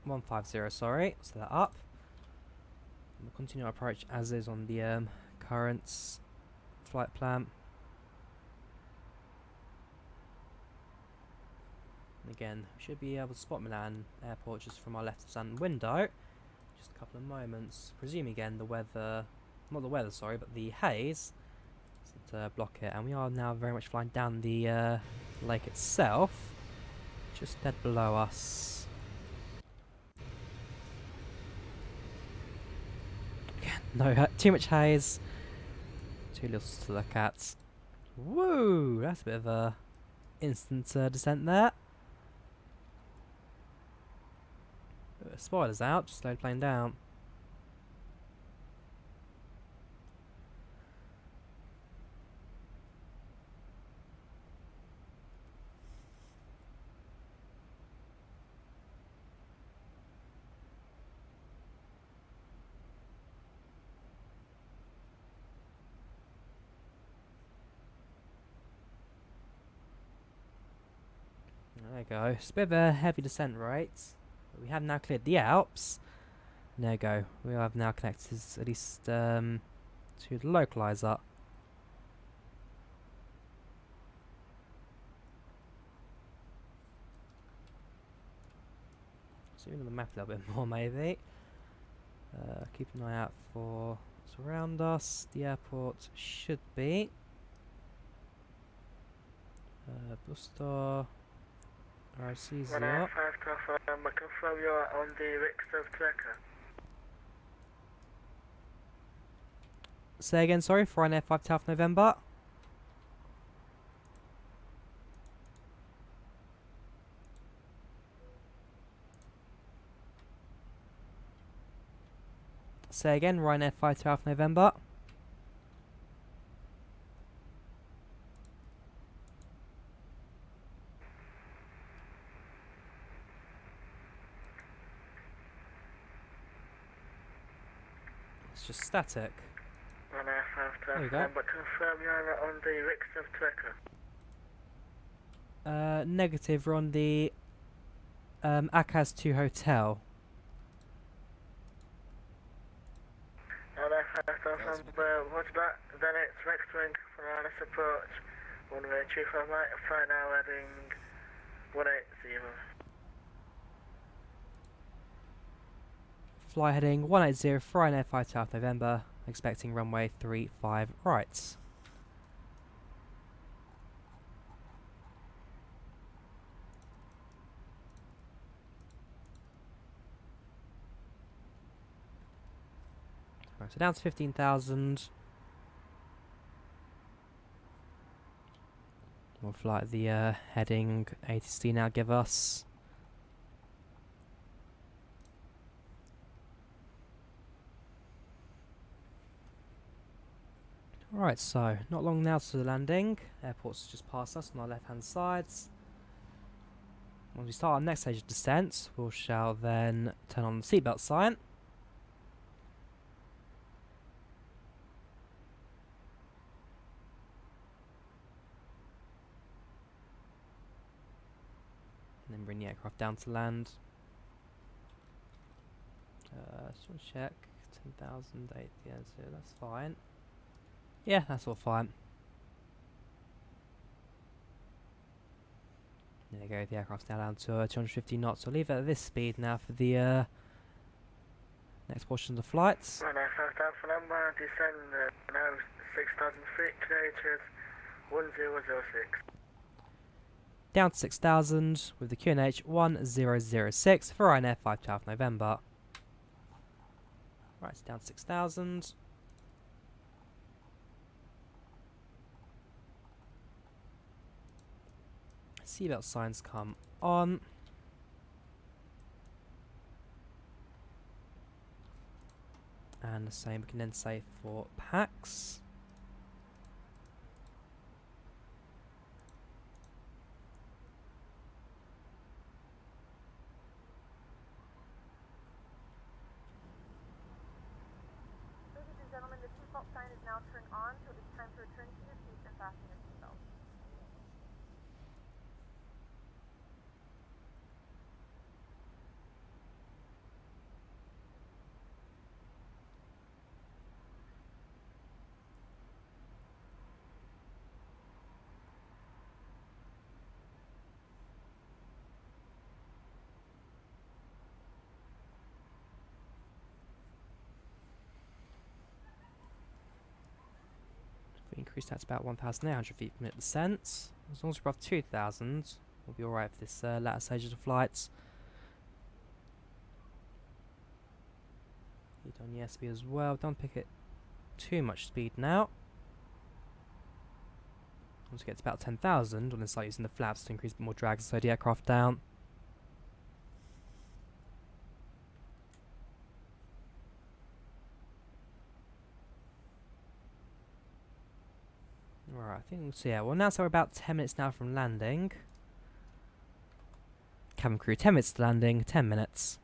Speaker 1: .150, sorry, set that up. We'll continue our approach as is on the current flight plan. And again, we should be able to spot Milan airport just from our left-hand window. Just a couple of moments. Presume again the weather, not the weather, sorry, but the haze to block it. And we are now very much flying down the lake itself, just dead below us. No, too much haze. Too little to look at. Woo! That's a bit of a instant descent there. Spoilers out, just slowly playing down. There you go. It's a bit of a heavy descent rate. But we have now cleared the Alps. There you go. We have now connected at least to the localizer. Zoom in the map a little bit more maybe. Keep an eye out for what's around us. The airport should be Busto. I see Zero.
Speaker 8: Confirm you are on the Richter tracker.
Speaker 1: Say again, sorry, for Ryanair 5 Alpha November. Say again, Ryanair 5 Alpha November. It's just static. There you go.
Speaker 8: But confirm you are on the Richter tracker.
Speaker 1: Negative, we're on the Akaz 2 hotel.
Speaker 8: What's that? Then it's next wing for Ryanair's approach. One way, chief of light, fly now heading 180.
Speaker 1: Fly heading 180 for Ryanair 5 Alpha November, expecting runway 35 right. Right, so down to 15,000. We'll fly at the heading ATC now give us. Right, so not long now to the landing. Airport's just past us on our left hand sides. Once we start our next stage of descent, we shall then turn on the seatbelt sign. And then bring the aircraft down to land. Just want to check. 10,008, yeah, so that's fine. Yeah, that's all fine. There you go, the aircraft's now down to 250 knots. So I'll leave it at this speed now for the next portion of the flight.
Speaker 8: Ryanair 5 Alpha number, descend now 6,000 feet, QNH 1006.
Speaker 1: Down to 6,000 with the QNH 1006 for Ryanair 5 Alpha November. Right, it's down to 6,000. Seatbelt signs come on. And the same we can then say for PAX.
Speaker 5: sign is now turned on, so it is time to return to your seats and fasten your seatbelts.
Speaker 1: If we increase that to about 1,800 feet per minute descent, as long as we're above 2,000, we'll be alright for this latter stage of the flights. Lead on the SB as well, don't pick it too much speed now. Once we get to about 10,000, we'll then start using the flaps to increase a bit more drag and slow the aircraft down. Right, I think we'll see. Yeah, well, now so we're about 10 minutes now from landing. Cabin crew, 10 minutes to landing, 10 minutes.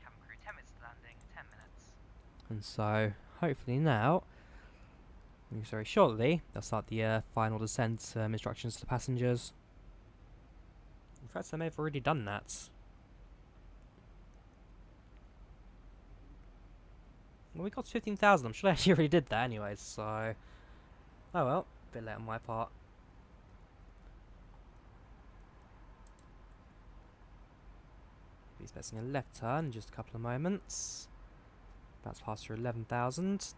Speaker 9: Cabin crew, 10 minutes to landing, 10 minutes.
Speaker 1: And so, hopefully now, very shortly, they'll start the final descent instructions to the passengers. In fact, they may have already done that. Well, we got 15,000. I'm sure they actually already did that anyways, so... Oh well, a bit late on my part. Be expecting a left turn in just a couple of moments. About to pass through 11,000.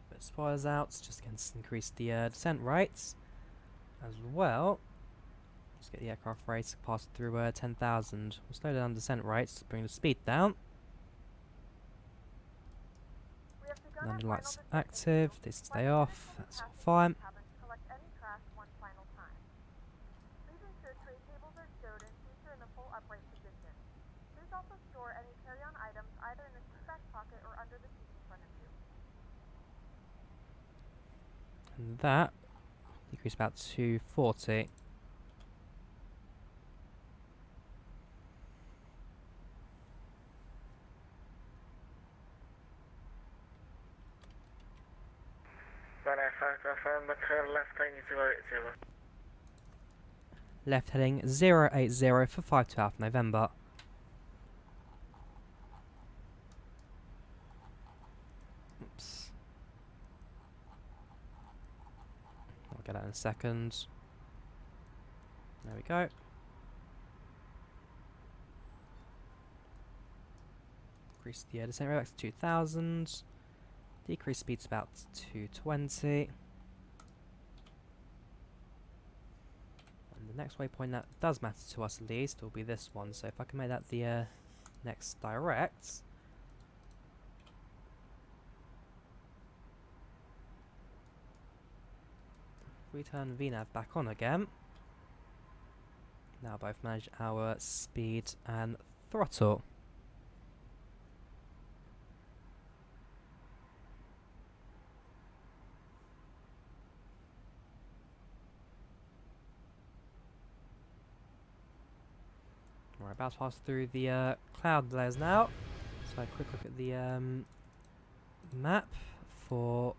Speaker 1: Put spoilers out, just again to increase the descent rates as well. Just get the aircraft rates to pass through 10,000. We'll slow down descent rates to bring the speed down.
Speaker 5: We have begun
Speaker 1: Landing
Speaker 5: our
Speaker 1: lights
Speaker 5: final descent
Speaker 1: active,
Speaker 5: signal.
Speaker 1: they stay
Speaker 5: Flight
Speaker 1: off,
Speaker 5: attendants will be
Speaker 1: that's all
Speaker 5: passing
Speaker 1: fine.
Speaker 5: through the cabin to collect any trash one final time. Please ensure tray tables are stowed and seats are in the full upright position. Please also store any carry-on items either in the seat back pocket or under the seat in front of you.
Speaker 1: And that decrease about 240.
Speaker 8: Confirm the current left heading 080.
Speaker 1: Left heading 080 for 52 Alpha November. Oops. I'll get that in a second. There we go. Increase the descent rate back to 2,000. Decrease speed to about 220. And the next waypoint that does matter to us at least will be this one. So if I can make that the next direct. If we turn VNAV back on again. Now both manage our speed and throttle. We're about to pass through the cloud layers now. So a quick look at the map for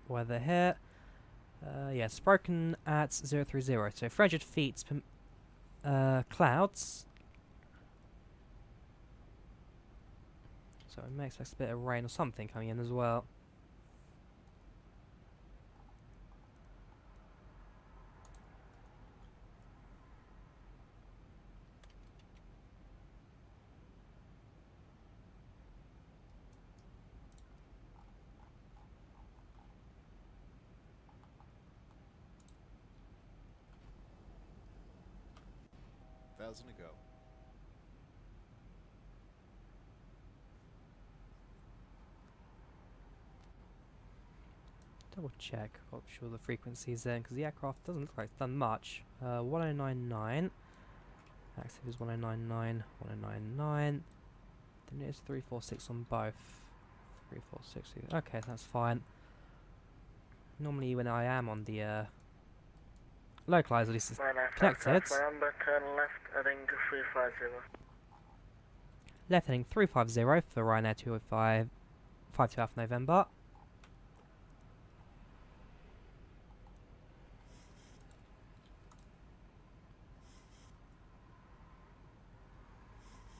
Speaker 1: weather here. Yes, it's broken at 030, so 300 feet per clouds. So we may expect a bit of rain or something coming in as well.
Speaker 7: Thousand to go.
Speaker 1: double check, make sure the frequency is in, because the aircraft doesn't look like it's done much. 1099, active is 1099, 1099, then it is 346 on both. 346, okay, that's fine. Normally when I am on the localizer, at least it's connected.
Speaker 8: November, turn left, heading 350.
Speaker 1: Left heading 350 for Ryanair 205, 52 Alpha November.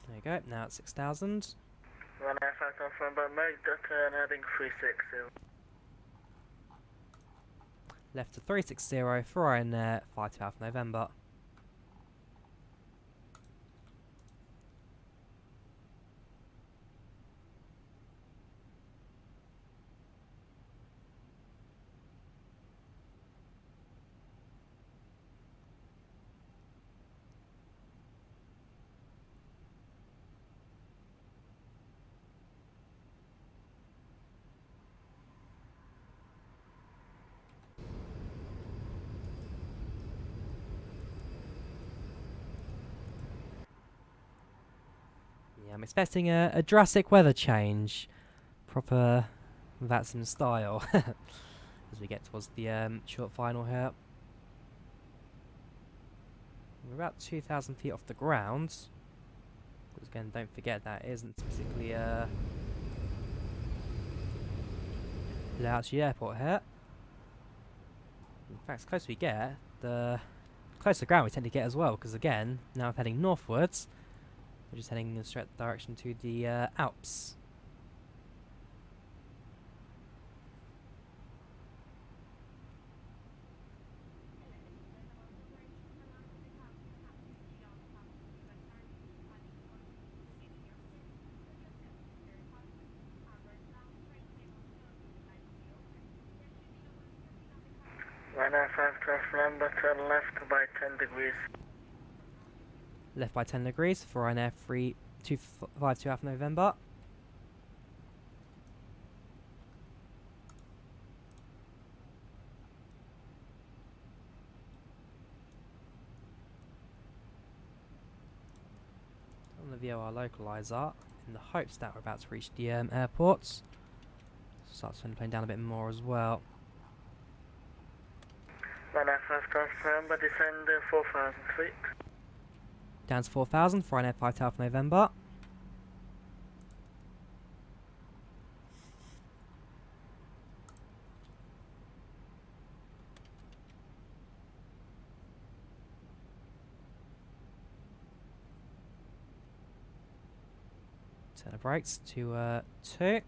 Speaker 1: There you go, now it's 6,000.
Speaker 8: Ryanair 5 November, make the turn heading 360.
Speaker 1: Left to 360 for Ryanair 52 Alpha November. Yeah, I'm expecting a drastic weather change. Proper that's in style. As we get towards the short final here. We're about 2,000 feet off the ground. Because again, don't forget that isn't particularly Louchy Airport here. In fact, the closer we get, the closer ground we tend to get as well. Because again, now I'm heading northwards. We're just heading in the straight direction to the Alps.
Speaker 8: Ryanair 5 November, turn left by 10 degrees.
Speaker 1: Left by 10 degrees for Ryanair 3252 Alpha November. On the VOR localizer in the hopes that we're about to reach the airport. Start to plane down a bit more as well.
Speaker 8: Ryanair 5 November, descend 4,000 feet.
Speaker 1: Down to 4,000 for Ryanair 5 Alpha November. Turn the brakes to 2.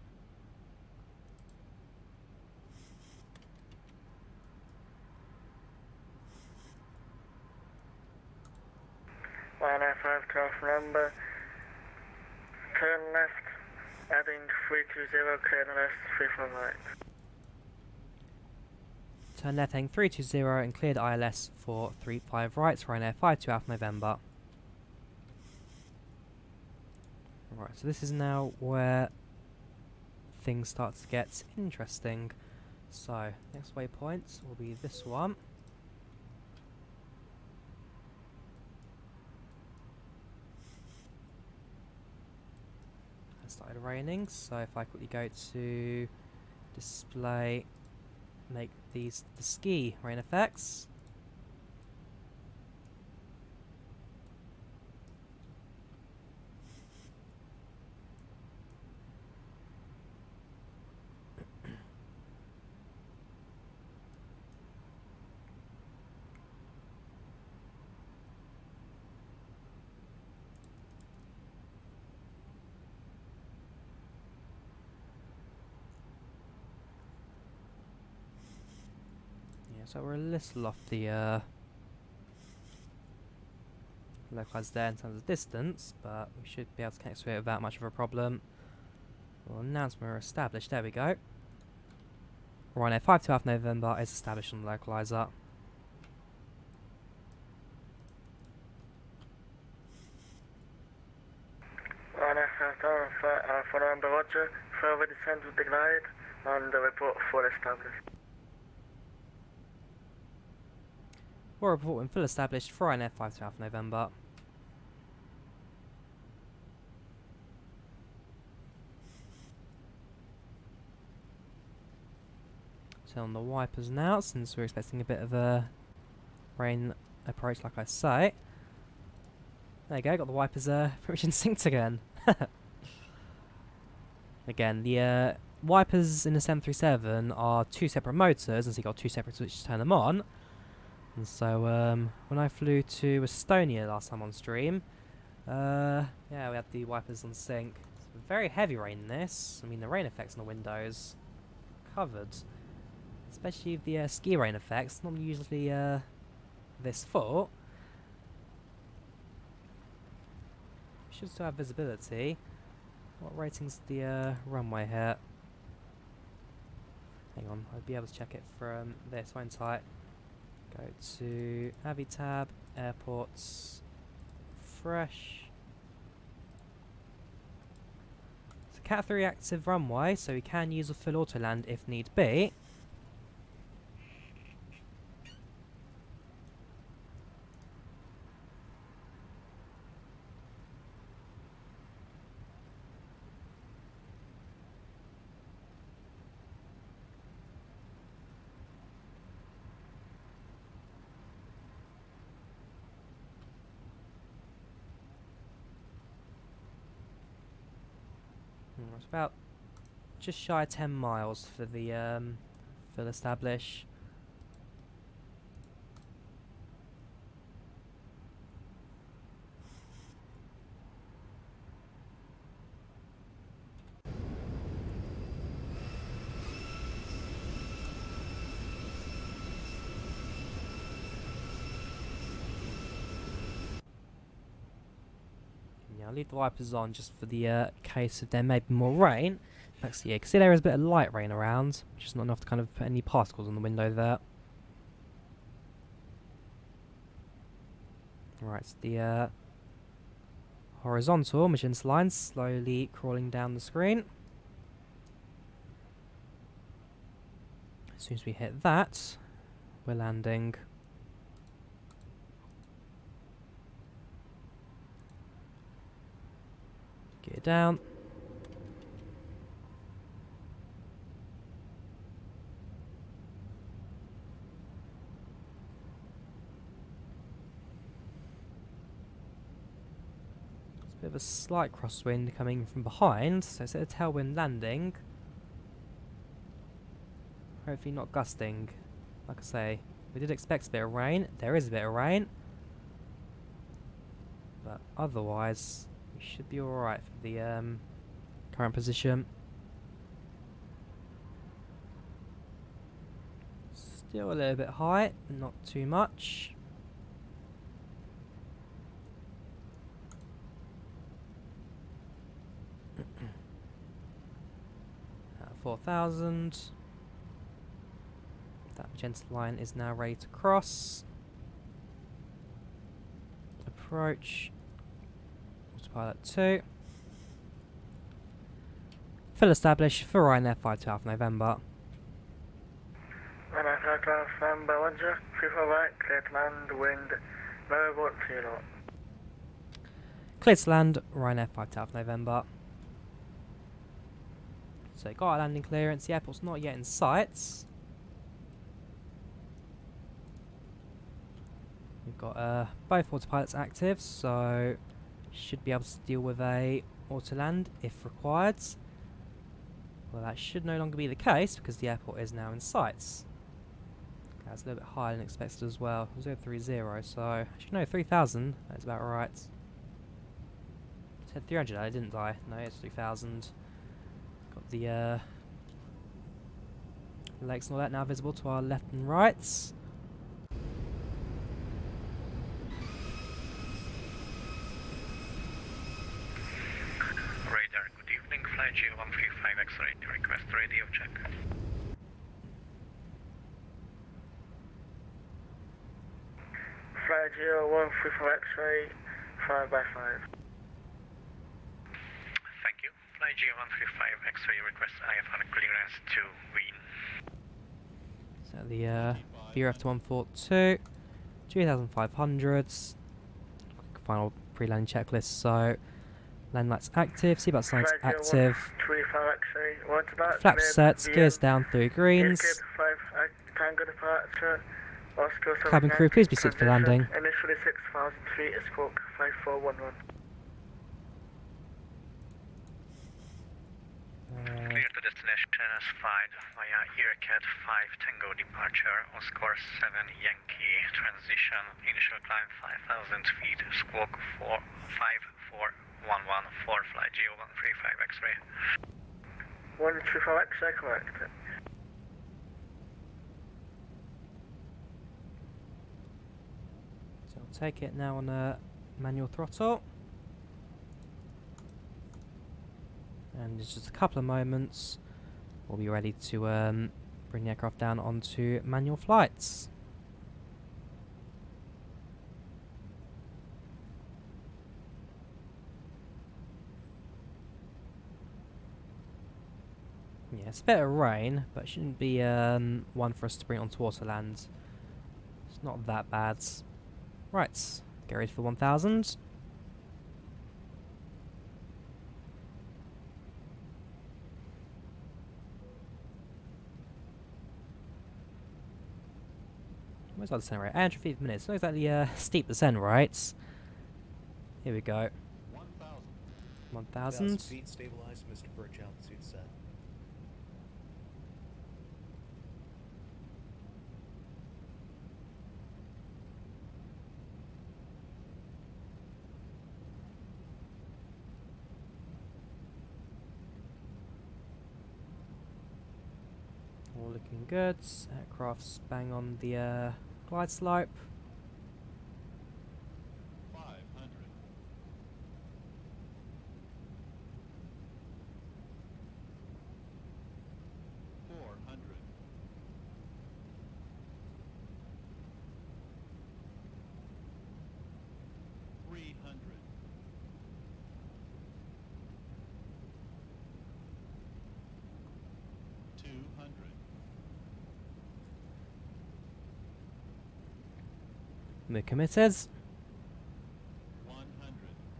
Speaker 8: Ryanair 5 November, turn left, heading 320, clear left, 3 from right.
Speaker 1: Turn left heading 320 and cleared ILS for 35 right, Ryanair 52 Alpha November. Right, so this is now where things start to get interesting. So, next waypoint will be this one. It started raining, so if I quickly go to display, make these the ski rain effects. So we're a little off the localizer there in terms of distance, but we should be able to connect to it without much of a problem. Well, announcement established. There we go. Ryanair 52 Alpha November is established on the localizer.
Speaker 8: Ryanair 5 November, Roger. Further descent with the glide and the report for established.
Speaker 1: 4 report when full established for Ryanair 52 Alpha November. Turn on the wipers now, since we're expecting a bit of a rain approach, like I say. There you go, got the wipers pretty much in sync again. Again, the wipers in the 737 are 2 separate motors, and so you've got 2 separate switches to turn them on. And so when I flew to Estonia last time on stream, yeah, we had the wipers on sync. It's very heavy rain in this. I mean, the rain effects on the windows covered. Especially with the ski rain effects, not usually this full. We should still have visibility. What rating's the runway here? Hang on, I'll be able to check it from this, won't I? Go to Avi tab, airports, fresh. It's a Cat 3 active runway, so we can use a full auto land if need be. It's about just shy of 10 miles for the full establish. I'll leave the wipers on just for the case of there may be more rain. Actually, yeah, you can see there is a bit of light rain around, which is not enough to kind of put any particles on the window there. Right, so the horizontal magenta line slowly crawling down the screen. As soon as we hit that, we're landing. Gear down. There's a bit of a slight crosswind coming from behind, so it's a tailwind landing. Hopefully not gusting. Like I say, we did expect a bit of rain. There is a bit of rain. But otherwise, we should be alright for the current position. Still a little bit high, but not too much. At 4,000. That magenta line is now ready to cross. Approach. Autopilot 2. Full established for Ryanair 52 Alpha November.
Speaker 8: Ryanair 52 Alpha November, Roger. 34 right, clear to land, wind, variable 0.
Speaker 1: Clear to land, Ryanair 52 Alpha November. So got our landing clearance, the airport's not yet in sight. We've got both autopilots active, so should be able to deal with a auto land if required. Well, that should no longer be the case because the airport is now in sight. That's a little bit higher than expected as well. 030, so actually no, 3,000. That's about right. Said 300, I didn't die. No, it's 3,000. Got the lakes and all that now visible to our left and right.
Speaker 8: Radar, good evening, flight G135 X-ray, request radio check. Flight G135 X-ray, 5 by 5. Thank you. Flight G135 X-ray request IFR clearance to Wien.
Speaker 1: So the BRF to 142. 2,500. Final pre-landing checklist. So, land lights active, seatbelt signs active. Flaps set, gears down 3 greens. Cabin crew, please be seated for landing.
Speaker 8: Initially 6,000 feet, squawk 5411.
Speaker 10: Clear to destination as flight via EarCat 5 Tango departure on score 7 Yankee transition. Initial climb 5,000 feet, squawk 54114 flight GO135 X-ray.
Speaker 8: 135 X-ray, correct.
Speaker 1: So I'll take it now on a manual throttle. And in just a couple of moments, we'll be ready to bring the aircraft down onto manual flights. Yeah, it's a bit of rain, but it shouldn't be one for us to bring onto waterland. It's not that bad. Right, get ready for 1,000. Where's our descent rate? 800 feet per minute. It's not exactly steep descent, right? Here we go. 1,000.
Speaker 7: Feet stabilized, Mr. Perch, altitude set.
Speaker 1: All looking good. Aircraft's bang on the glide slope.
Speaker 7: 500. 400. 300. 200.
Speaker 1: We're committed.
Speaker 7: 100.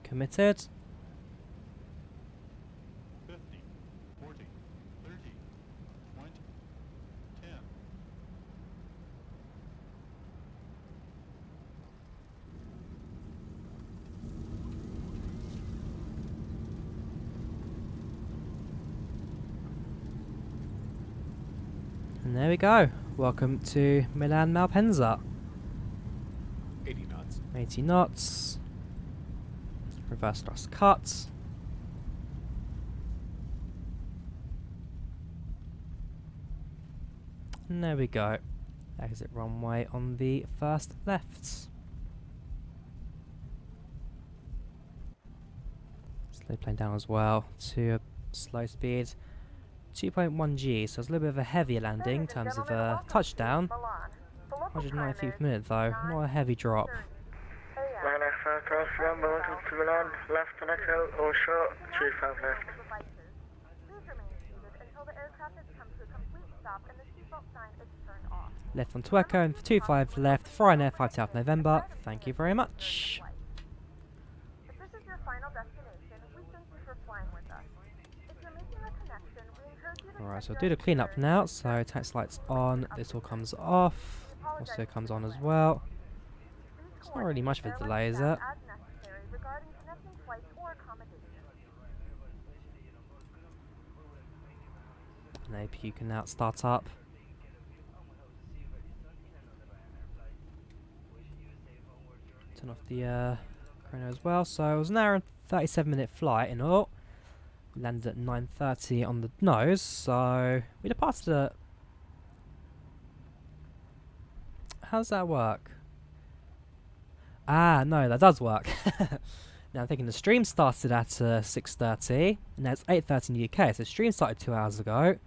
Speaker 1: Committed.
Speaker 7: 50. 40. 30. 20. 10.
Speaker 1: And there we go. Welcome to Milan Malpensa.
Speaker 7: 80 knots.
Speaker 1: 80 knots. Reverse thrust cut. And there we go. Exit runway on the first left. Slow plane down as well to a slow speed. 2.1 G, so it's a little bit of a heavier landing in terms of touchdown. 190 feet per minute though, not a heavy drop.
Speaker 8: Ryanair aircraft, welcome to Milan, left on Echo, or short, 25 left.
Speaker 5: Please remain seated until the aircraft has come to a complete stop and the seatbelt sign is turned off.
Speaker 1: Left on to Echo and 25 left, Ryanair 5 South November. Thank you very much.
Speaker 5: If this is your final destination, we thank you for flying with us. If you're making a connection, we encourage you to
Speaker 1: Alright, so
Speaker 5: check
Speaker 1: I'll do
Speaker 5: your
Speaker 1: the cleanup
Speaker 5: security
Speaker 1: now. So tax lights on, this all comes off. Also comes on as well. It's not really much of a delay, is it?
Speaker 5: as necessary regarding connecting flights or accommodation.
Speaker 1: And APU can now start up. Turn off the chrono as well. So it was an hour and 37-minute flight in all. We landed at 9:30 on the nose, so we departed at... How does that work? Ah, no, that does work. Now I'm thinking the stream started at 6:30, and now it's 8:30 in the UK, so the stream started 2 hours ago.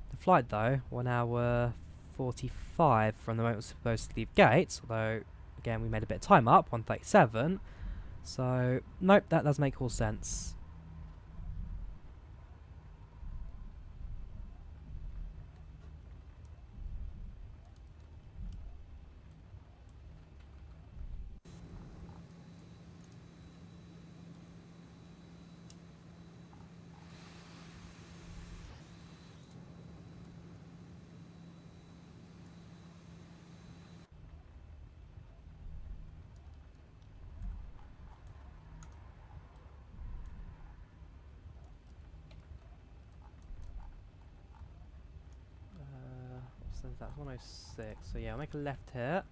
Speaker 1: The flight, though, 1 hour 45 from the moment it was supposed to leave gate, although, again, we made a bit of time up, 1:37. So, nope, that does make all sense. that's 106. So yeah, I'll make a left here.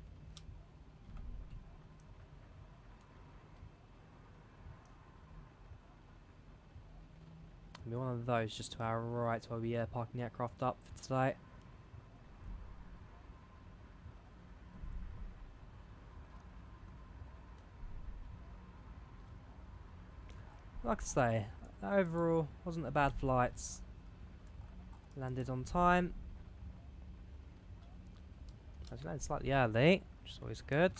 Speaker 1: Be one of those just to our right while we parking the aircraft up for today. Like I say, overall wasn't a bad flight. Landed on time. I landed slightly early, which is always good.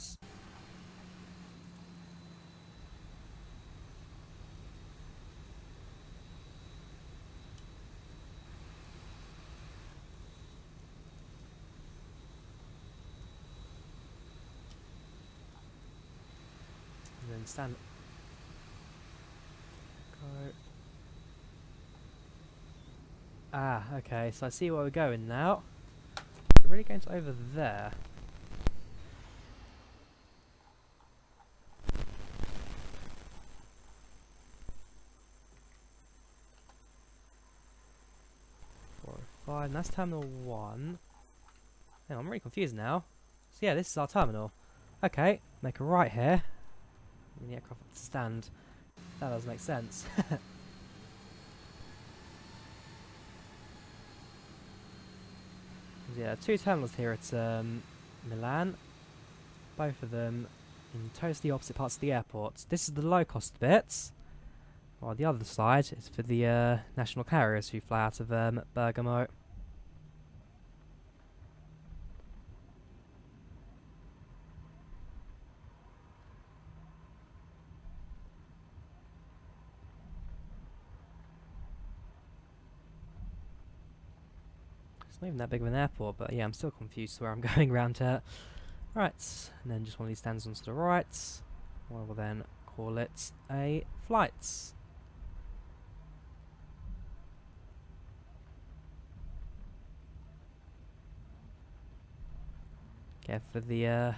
Speaker 1: And then stand. Go. Ah, okay, so I see where we're going now. We're really going to over there. Fine, that's Terminal 1. Hang on, I'm really confused now. So yeah, this is our terminal. Okay, make a right here. And the aircraft have to stand. That does make sense. Yeah, 2 terminals here at Milan. Both of them in totally opposite parts of the airport. This is the low-cost bit, while the other side is for the national carriers who fly out of Bergamo. It's not even that big of an airport, but yeah, I'm still confused where I'm going round here. Right, and then just one of these stands onto the right. We will then call it a flight. Okay, for the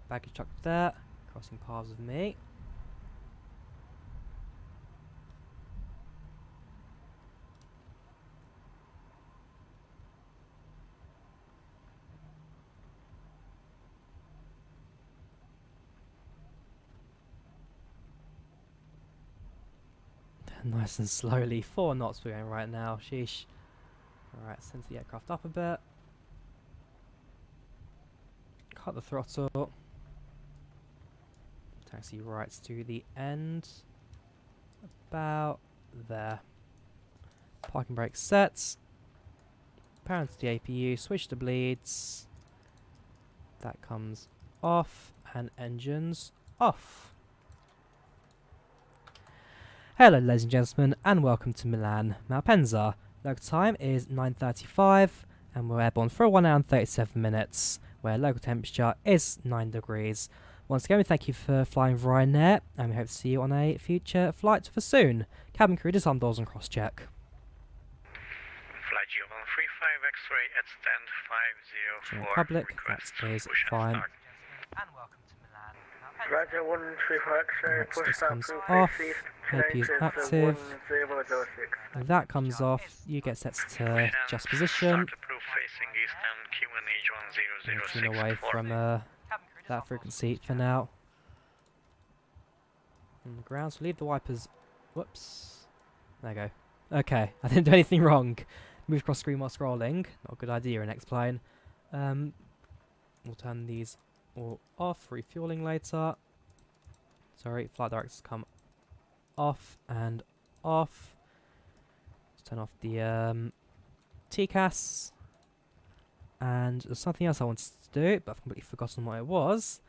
Speaker 1: baggage truck there, crossing paths with me. Nice and slowly, 4 knots we're going right now, sheesh. Alright, send the aircraft up a bit. Cut the throttle. Taxi right to the end. About there. Parking brake set. Power to the APU, switch to bleeds. That comes off, and engines off. Hello ladies and gentlemen, and welcome to Milan, Malpensa. Local time is 9:35, and we're airborne for 1 hour and 37 minutes, where local temperature is 9 degrees. Once again, we thank you for flying Ryanair, and we hope to see you on a future flight for soon. Cabin crew, disarm doors and cross-check.
Speaker 10: Flight G135 X-ray at stand 504.
Speaker 1: Public, that is fine.
Speaker 9: And welcome to Milan.
Speaker 8: Roger, 135 X-ray,
Speaker 1: Right, so
Speaker 8: push
Speaker 1: this
Speaker 8: that
Speaker 1: comes
Speaker 8: through,
Speaker 1: off,
Speaker 8: received,
Speaker 1: AP is
Speaker 8: connected,
Speaker 1: active,
Speaker 8: 1006.
Speaker 1: and that comes off, you get set to just position,
Speaker 10: Facing east and QNH1006.
Speaker 1: tune away from that frequency for now. On the ground, so leave the wipers, whoops, there you go. Okay, I didn't do anything wrong. Move across screen while scrolling, not a good idea in X-Plane. We'll turn these all off, refueling later. Sorry, flight directors come off and off. Let's turn off the TCAS. And there's something else I wanted to do, but I've completely forgotten what it was.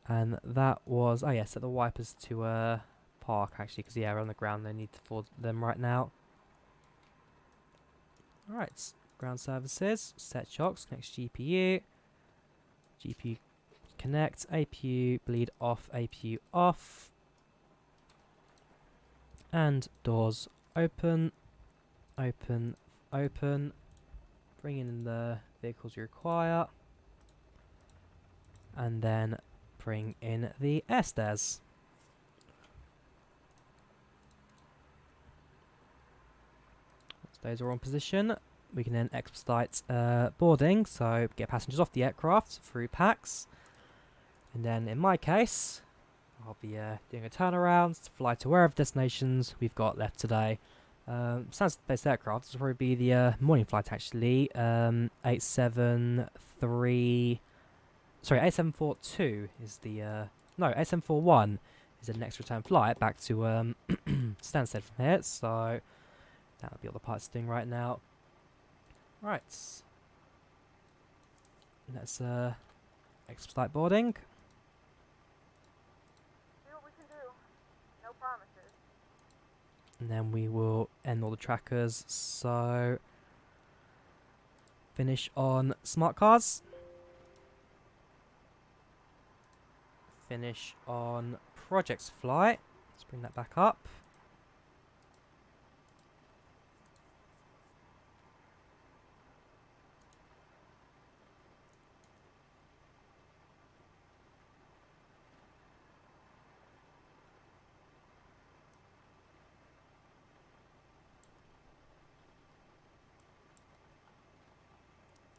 Speaker 1: And that was, oh yeah, set the wipers to park actually, because yeah, we're on the ground, they need to forward them right now. Alright, ground services, set shocks, connect GPU. GPU connect, APU, bleed off, APU off. And doors open, open, open. Bring in the vehicles you require. And then bring in the air stairs. Those are on position. we can then expedite boarding, so get passengers off the aircraft through packs. And then in my case, I'll be doing a turnaround to fly to wherever destinations we've got left today. Stansted-based aircraft, this will probably be the morning flight actually. 8742 is the, no, 8741 is the next return flight back to Stansted from here, so that'll be all the pilots doing right now. Right, let's expedite boarding.
Speaker 5: See what we can do. No promises.
Speaker 1: And then we will end all the trackers, so finish on smart cars. Finish on projects flight. Let's bring that back up.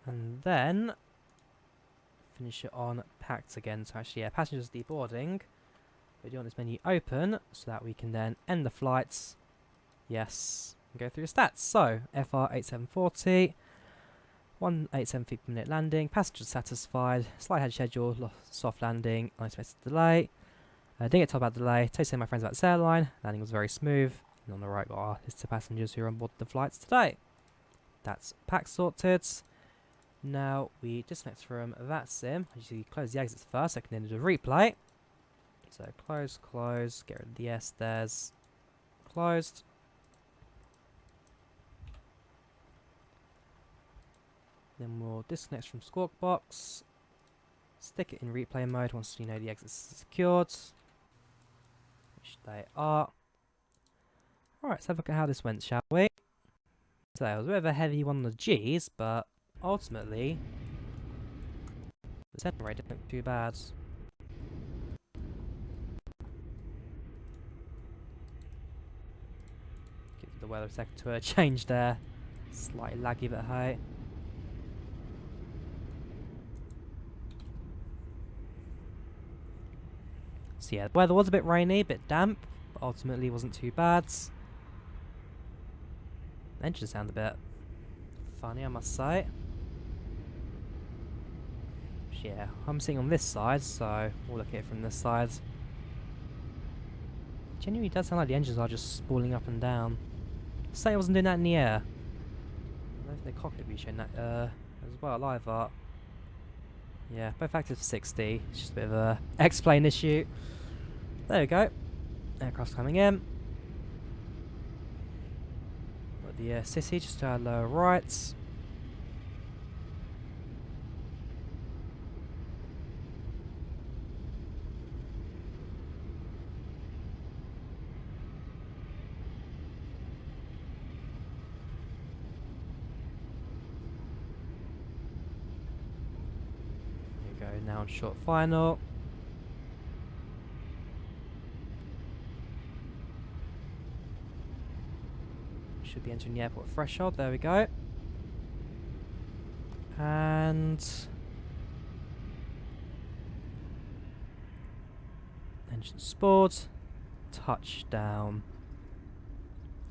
Speaker 1: And then finish it on packed again. So actually, yeah, passengers deboarding. We do want this menu open so that we can then end the flights. Yes, and go through the stats. So FR8740, 187 feet per minute landing, passengers satisfied, slight ahead schedule, soft landing, unexpected delay. Didn't get told about delay. Tasted my friends about this airline. Landing was very smooth. And on the right got our list of passengers who are on board the flights today. That's pack sorted. Now we disconnect from that sim. I usually close the exits first, I can then do a replay. So close, close, get rid of the S, there's closed. Then we'll disconnect from Squawk Box, stick it in replay mode once we know the exits are secured, which they are. Alright, let's have a look at how this went, shall we? So it was a bit of a heavy one on the G's, but ultimately, the center rate didn't look too bad. Give the weather a second to change there. Slightly laggy, but hey. So yeah, the weather was a bit rainy, a bit damp, but ultimately wasn't too bad. The engine sounded a bit funny, I must say. Yeah, I'm sitting on this side, so we'll look at it from this side. Genuinely does sound like the engines are just spooling up and down. Say I wasn't doing that in the air. I don't think the cockpit will be showing that as well either. Yeah, both active for 60. It's just a bit of a X-plane issue. There we go. Aircraft's coming in. Got the City just to our lower right. Now on short final. Should be entering the airport threshold, there we go. And engine sport, touchdown.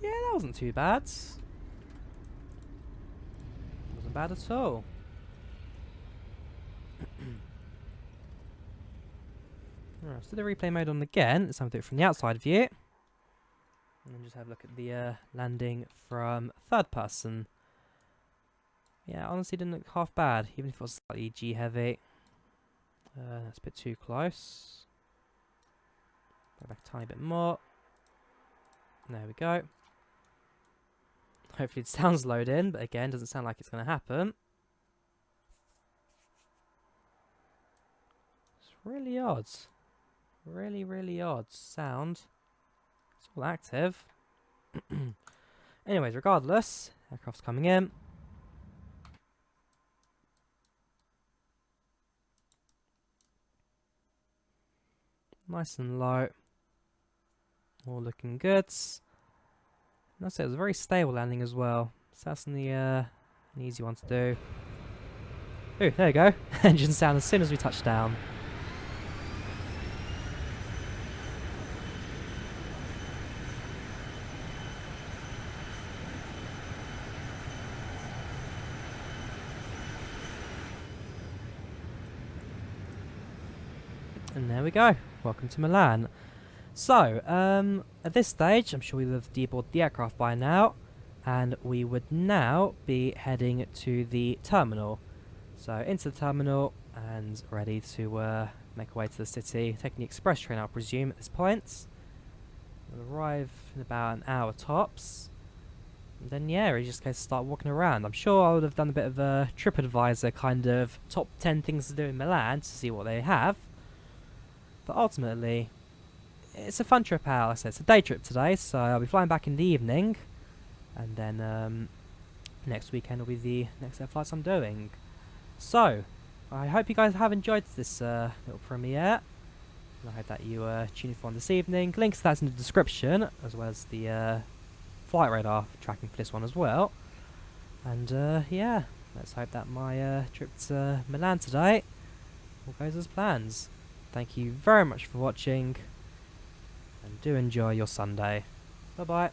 Speaker 1: Yeah, that wasn't too bad. Wasn't bad at all. Alright, so the replay mode on again. Let's have a look from the outside view. And then just have a look at the landing from third person. Yeah, honestly didn't look half bad, even if it was slightly G heavy. That's a bit too close. Go back a tiny bit more. There we go. Hopefully the sound's load in, but again, doesn't sound like it's going to happen. It's really odd. Really, really odd sound. It's all active. Anyways, regardless, aircraft's coming in. Nice and low. All looking good. And that's it, it was a very stable landing as well. So that's in the An easy one to do. Ooh, there you go. Engine sound as soon as we touch down. And there we go. Welcome to Milan. So, at this stage, I'm sure we'll have deboarded the aircraft by now, and we would now be heading to the terminal. So, into the terminal, and ready to make our way to the city, taking the express train, I'll presume, at this point. We'll arrive in about an hour tops. And then, yeah, we just go to start walking around. I'm sure I would have done a bit of a TripAdvisor kind of top 10 things to do in Milan to see what they have. But ultimately, it's a fun trip out. Like I said, it's a day trip today, so I'll be flying back in the evening. And then next weekend will be the next flights I'm doing. So, I hope you guys have enjoyed this little premiere. And I hope that you tune in for one this evening. Links to that's in the description, as well as the flight radar tracking for this one as well. And yeah, let's hope that my trip to Milan today all goes as planned. Thank you very much for watching, and do enjoy your Sunday. Bye bye.